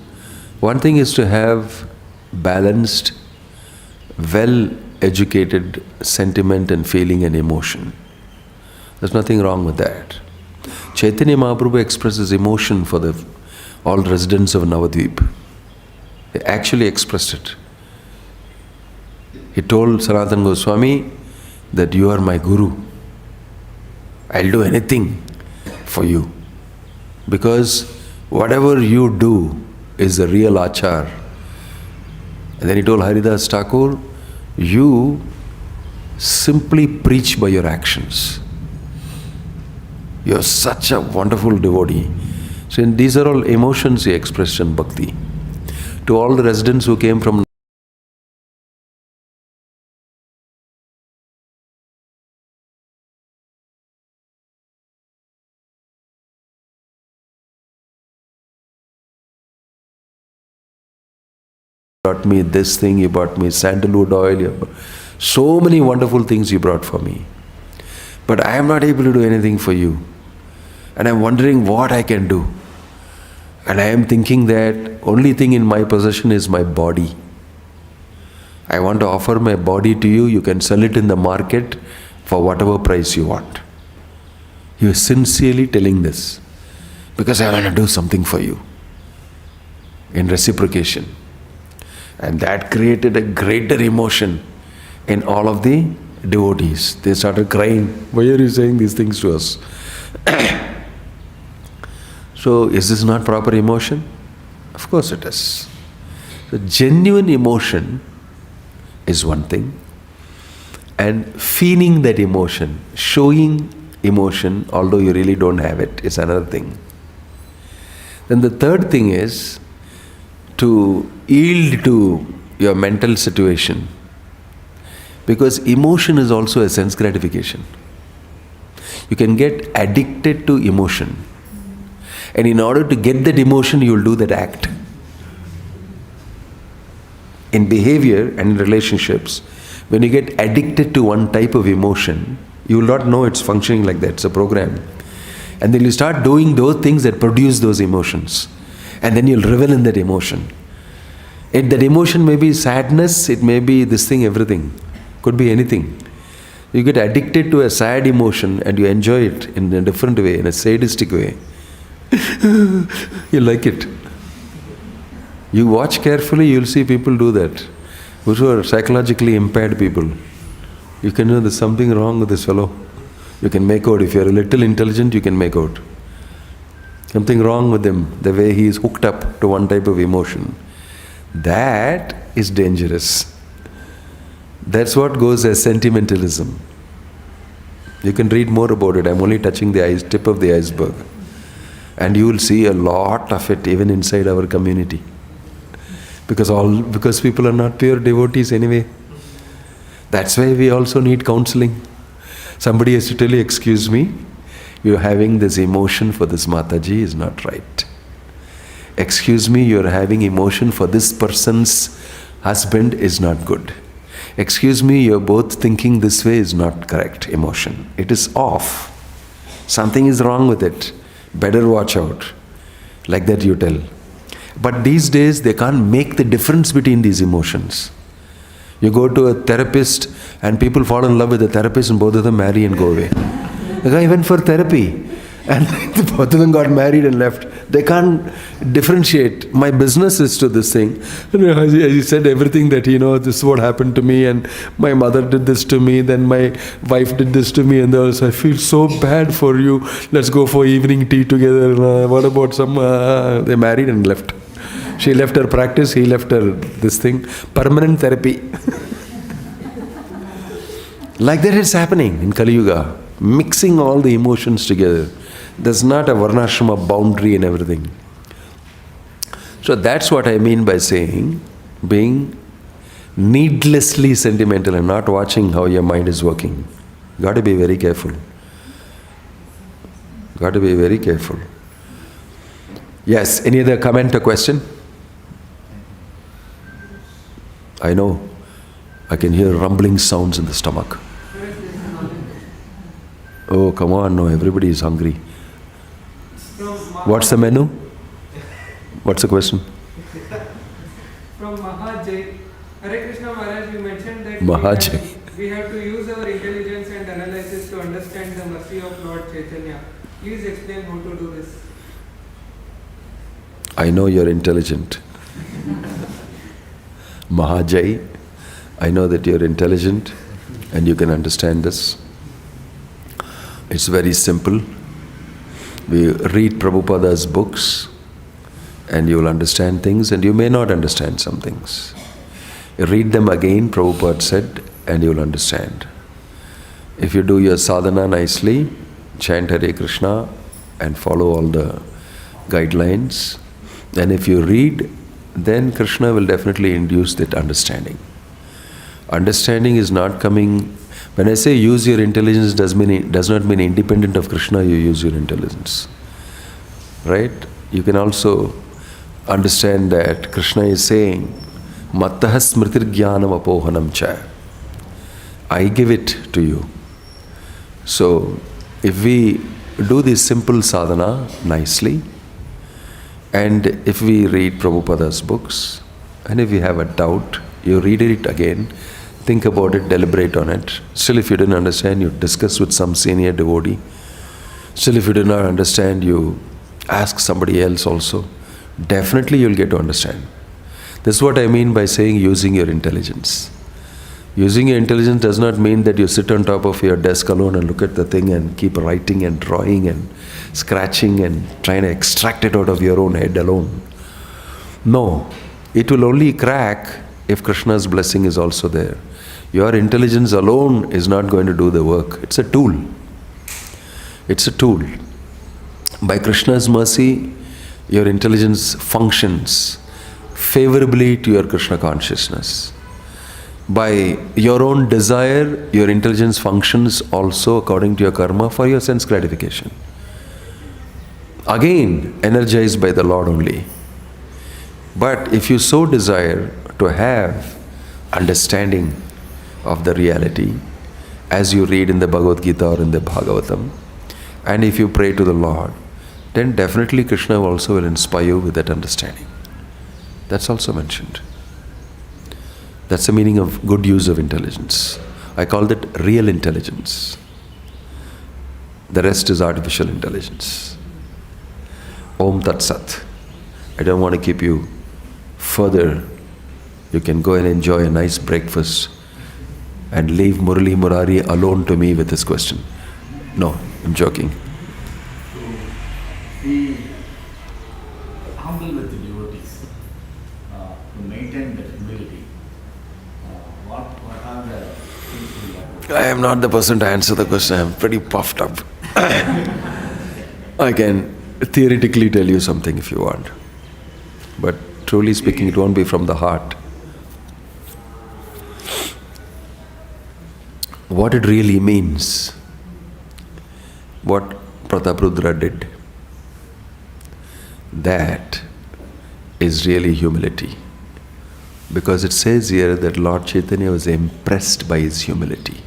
one thing is to have balanced, well-educated sentiment and feeling and emotion. There's nothing wrong with that. Chaitanya Mahaprabhu expresses emotion for all residents of Navadvip. He actually expressed it. He told Sanatana Goswami that you are my guru. I'll do anything for you. Because whatever you do is the real achar. And then he told Haridas Thakur, you simply preach by your actions. You are such a wonderful devotee. So these are all emotions he expressed in bhakti. To all the residents who came from brought me this thing, you brought me sandalwood oil, so many wonderful things you brought for me. But I am not able to do anything for you. And I am wondering what I can do. And I am thinking that only thing in my possession is my body. I want to offer my body to you. You can sell it in the market for whatever price you want. He was sincerely telling this because I want to do something for you in reciprocation. And that created a greater emotion in all of the devotees. They started crying, why are you saying these things to us? So, is this not proper emotion? Of course it is. The genuine emotion is one thing, and feeling that emotion, showing emotion, although you really don't have it, is another thing. Then the third thing is to yield to your mental situation, because emotion is also a sense gratification. You can get addicted to emotion, and in order to get that emotion, you will do that act. In behavior and in relationships, when you get addicted to one type of emotion, you will not know it's functioning like that, it's a program. And then you start doing those things that produce those emotions. And then you'll revel in that emotion. That emotion may be sadness, it may be this thing, everything. Could be anything. You get addicted to a sad emotion and you enjoy it in a different way, in a sadistic way. You like it. You watch carefully, you'll see people do that. Those who are psychologically impaired people. You can know there's something wrong with this fellow. You can make out. If you're a little intelligent, you can make out. Something wrong with him, the way he is hooked up to one type of emotion. That is dangerous. That's what goes as sentimentalism. You can read more about it. I'm only touching the tip of the iceberg. And you will see a lot of it even inside our community. Because people are not pure devotees anyway. That's why we also need counseling. Somebody has to tell you, excuse me, you're having this emotion for this Mataji is not right. Excuse me, you're having emotion for this person's husband is not good. Excuse me, you're both thinking this way is not correct emotion. It is off. Something is wrong with it. Better watch out. Like that you tell. But these days they can't make the difference between these emotions. You go to a therapist and people fall in love with the therapist and both of them marry and go away. The guy went for therapy and both of them got married and left. They can't differentiate. My business is to this thing. And he said everything that, this is what happened to me and my mother did this to me, then my wife did this to me and also I feel so bad for you. Let's go for evening tea together. What about they married and left. She left her practice, he left her this thing. Permanent therapy. Like that is happening in Kali Yuga. Mixing all the emotions together. There's not a varnashrama boundary and everything. So that's what I mean by saying, being needlessly sentimental and not watching how your mind is working. Got to be very careful. Got to be very careful. Yes, any other comment or question? I know. I can hear rumbling sounds in the stomach. Oh, come on, no, everybody is hungry. What's the menu? What's the question? From Maha Jaitanya Mahajai. We have to use our intelligence and analysis to understand the mercy of Lord Chaitanya. Please explain how to do this. I know you're intelligent. Mahajai, I know that you're intelligent and you can understand this. It's very simple. We read Prabhupada's books and you will understand things, and you may not understand some things. You read them again, Prabhupada said, and you will understand. If you do your sadhana nicely, chant Hare Krishna and follow all the guidelines, and if you read, then Krishna will definitely induce that understanding. Understanding is not coming. When I say use your intelligence, does not mean independent of Krishna you use your intelligence. Right? You can also understand that Krishna is saying, Mattaha smritir jnanam apohanam cha. I give it to you. So, if we do this simple sadhana nicely, and if we read Prabhupada's books, and if you have a doubt, you read it again, think about it, deliberate on it. Still, if you didn't understand, you discuss with some senior devotee. Still, if you did not understand, you ask somebody else also. Definitely you'll get to understand. This is what I mean by saying using your intelligence. Using your intelligence does not mean that you sit on top of your desk alone and look at the thing and keep writing and drawing and scratching and trying to extract it out of your own head alone. No, it will only crack if Krishna's blessing is also there. Your intelligence alone is not going to do the work. It's a tool. It's a tool. By Krishna's mercy, your intelligence functions favorably to your Krishna consciousness. By your own desire, your intelligence functions also according to your karma for your sense gratification. Again, energized by the Lord only. But if you so desire to have understanding of the reality, as you read in the Bhagavad Gita or in the Bhagavatam, and if you pray to the Lord, then definitely Krishna also will inspire you with that understanding. That's also mentioned. That's the meaning of good use of intelligence. I call that real intelligence. The rest is artificial intelligence. Om Tat Sat. I don't want to keep you further. You can go and enjoy a nice breakfast and leave Murali Murari alone to me with this question. No, I'm joking. Be humble with the devotees, to maintain that humility. What are the things we have? I am not the person to answer the question. I am pretty puffed up. I can theoretically tell you something if you want. But truly speaking, it won't be from the heart. What it really means, what Prataprudra did, that is really humility. Because it says here that Lord Chaitanya was impressed by his humility.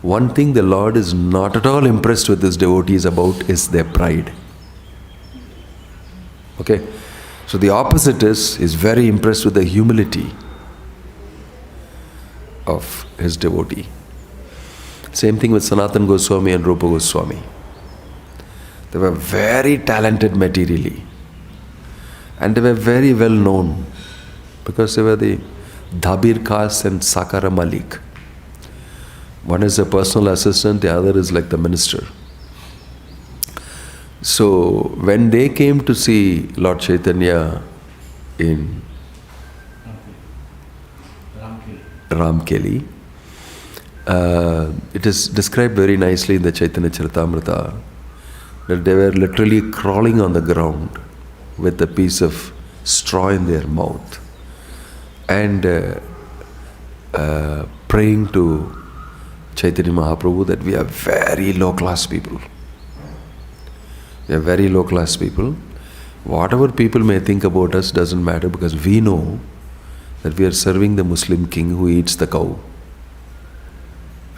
One thing the Lord is not at all impressed with his devotees about is their pride. Okay? So the opposite is very impressed with the humility of his devotee. Same thing with Sanatana Goswami and Rupa Goswami. They were very talented materially. And they were very well known because they were the Dhabir Khas and Sakara Malik. One is a personal assistant, the other is like the minister. So when they came to see Lord Chaitanya in Ramkeli, it is described very nicely in the Chaitanya Charitamrita that they were literally crawling on the ground with a piece of straw in their mouth and praying to Chaitanya Mahaprabhu that we are very low class people. We are very low class people. Whatever people may think about us doesn't matter because we know that we are serving the Muslim king who eats the cow.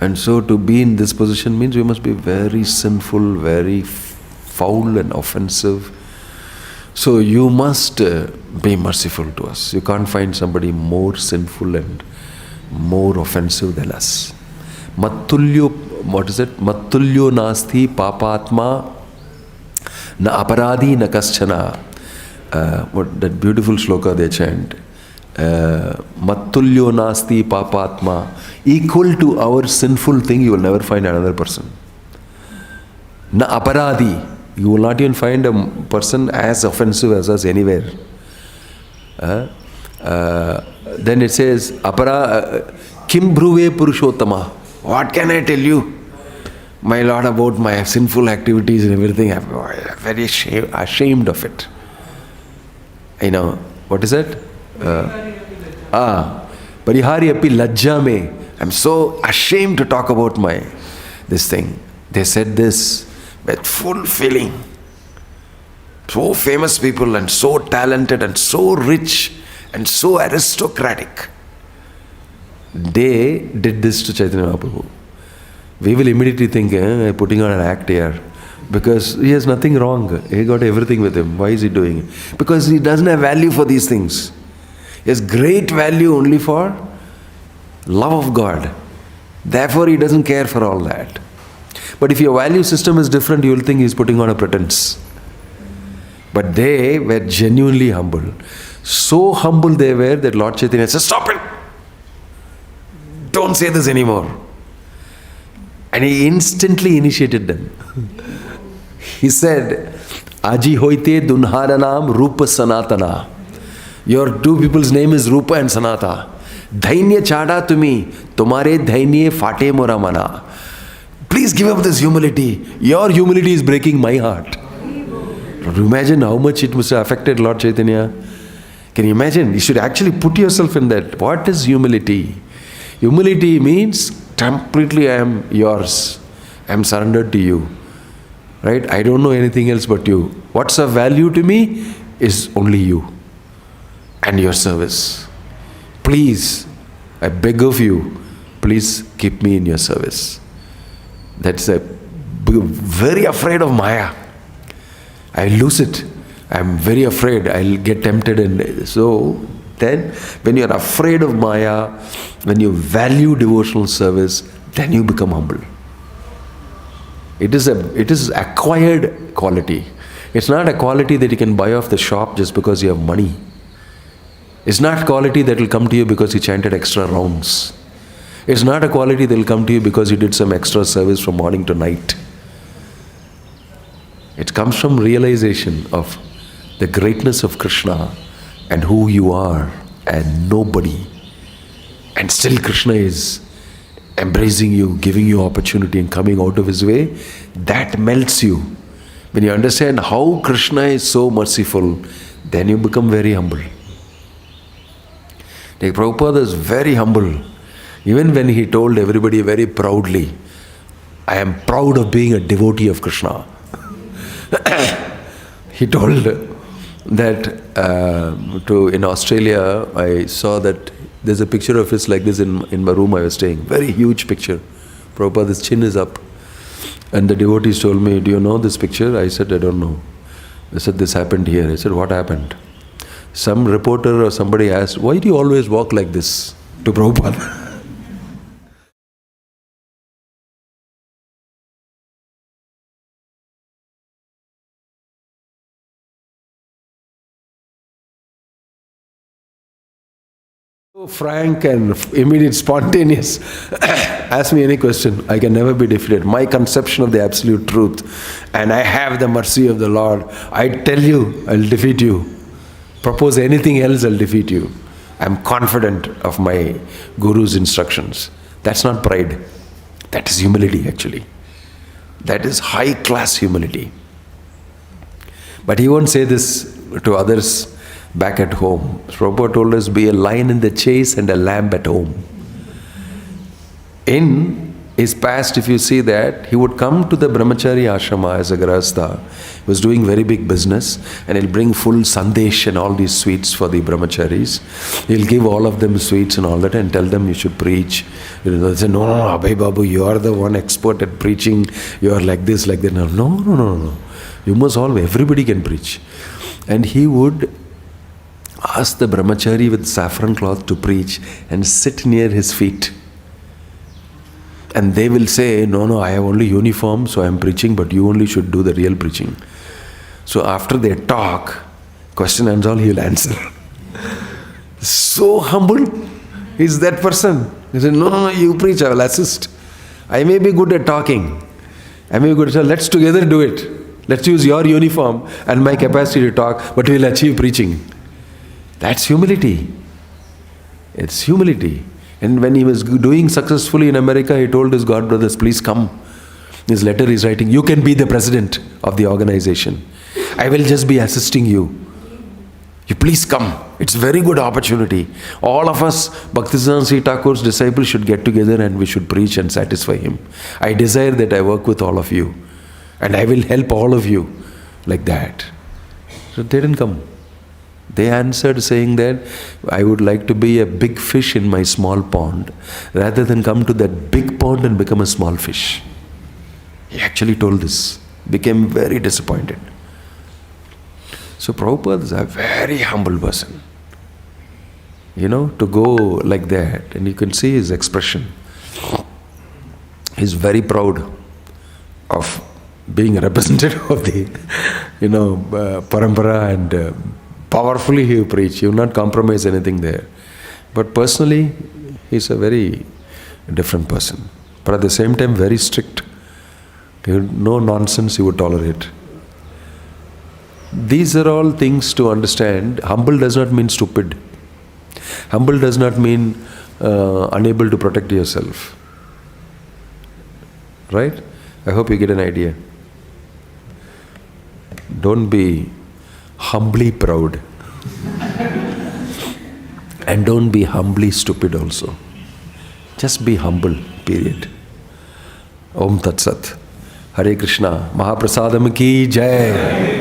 And so to be in this position means we must be very sinful, very foul and offensive. So you must be merciful to us. You can't find somebody more sinful and more offensive than us. Mattulyo, what is it? Mattulyo nasti papatma na aparadi na kaschana. What that beautiful shloka they chant. Mattulyo nasti papatma. Equal to our sinful thing, you will never find another person. Na aparadi. You will not even find a person as offensive as us anywhere. Then it says, Kim Bruve Purushottama. What can I tell you, my Lord, about my sinful activities and everything? I'm very ashamed of it. What is that? Parihari api lajja me. I'm so ashamed to talk about this thing. They said this with full feeling. So famous people and so talented and so rich and so aristocratic. They did this to Chaitanya Mahaprabhu. We will immediately think, putting on an act here. Because he has nothing wrong. He got everything with him. Why is he doing it? Because he doesn't have value for these things. He has great value only for love of God. Therefore, he doesn't care for all that. But if your value system is different, you will think he's putting on a pretense. But they were genuinely humble. So humble they were that Lord Chaitanya said, stop it! Don't say this anymore. And he instantly initiated them. He said, Aji hoite dunharanam rupa sanatana. Your two people's name is Rupa and Sanata. Dhainya chada tumi, tumare dhainya fate mora mana. Please give up this humility. Your humility is breaking my heart. Imagine how much it must have affected Lord Chaitanya. Can you imagine? You should actually put yourself in that. What is humility? Humility means completely I am yours. I am surrendered to you. Right? I don't know anything else but you. What's of value to me is only you and your service. Please, I beg of you, please keep me in your service. That's very afraid of Maya. I lose it. I'm very afraid. I'll get tempted. And so then when you're afraid of Maya, when you value devotional service, then you become humble. It is acquired quality. It's not a quality that you can buy off the shop just because you have money. It's not quality that will come to you because you chanted extra rounds. It's not a quality that will come to you because you did some extra service from morning to night. It comes from realization of the greatness of Krishna and who you are and nobody. And still Krishna is embracing you, giving you opportunity and coming out of his way. That melts you. When you understand how Krishna is so merciful, then you become very humble. Like Prabhupada is very humble. Even when he told everybody very proudly, I am proud of being a devotee of Krishna. He told that in Australia, I saw that there's a picture of his like this in my room I was staying. Very huge picture. Prabhupada's chin is up. And the devotees told me, do you know this picture? I said, I don't know. They said, this happened here. I said, what happened? Some reporter or somebody asked, why do you always walk like this? To Prabhupada. So frank and immediate, spontaneous. Ask me any question. I can never be defeated. My conception of the absolute truth, and I have the mercy of the Lord. I tell you, I'll defeat you. Propose anything else, I'll defeat you. I'm confident of my Guru's instructions. That's not pride. That is humility, actually. That is high-class humility. But he won't say this to others back at home. Prabhupada told us, be a lion in the chase and a lamb at home. In his past, if you see that, he would come to the brahmachari ashrama as a grahastha. He was doing very big business, and he'll bring full sandesh and all these sweets for the brahmacharis. He'll give all of them sweets and all that and tell them you should preach. They'll say, no, Abhay Babu, you are the one expert at preaching. You are like this, like that. No. You must everybody can preach. And he would Ask the brahmachari with saffron cloth to preach and sit near his feet. And they will say, no, I have only uniform, so I am preaching, but you only should do the real preaching. So after they talk, question and all, he will answer. So humble is that person. He said, no, you preach, I will assist. I may be good at talking. I may be good at, let's together do it. Let's use your uniform and my capacity to talk, but we'll achieve preaching. That's humility. It's humility. And when he was doing successfully in America, he told his god brothers, please come. His letter is writing, you can be the president of the organization. I will just be assisting you. You please come. It's a very good opportunity. All of us, Bhaktisiddhanta Sri Thakur's disciples, should get together and we should preach and satisfy him. I desire that I work with all of you. And I will help all of you like that. So they didn't come. They answered saying that I would like to be a big fish in my small pond rather than come to that big pond and become a small fish. He actually told this. Became very disappointed. So Prabhupada is a very humble person. To go like that, and you can see his expression. He's very proud of being a representative of the, parampara, and powerfully he will preach. He will not compromise anything there. But personally, he's a very different person. But at the same time, very strict. No nonsense he would tolerate. These are all things to understand. Humble does not mean stupid. Humble does not mean unable to protect yourself. Right? I hope you get an idea. Don't be humbly proud. And don't be humbly stupid also. Just be humble, period. Om Tat Sat. Hare Krishna. Mahaprasadam ki jai.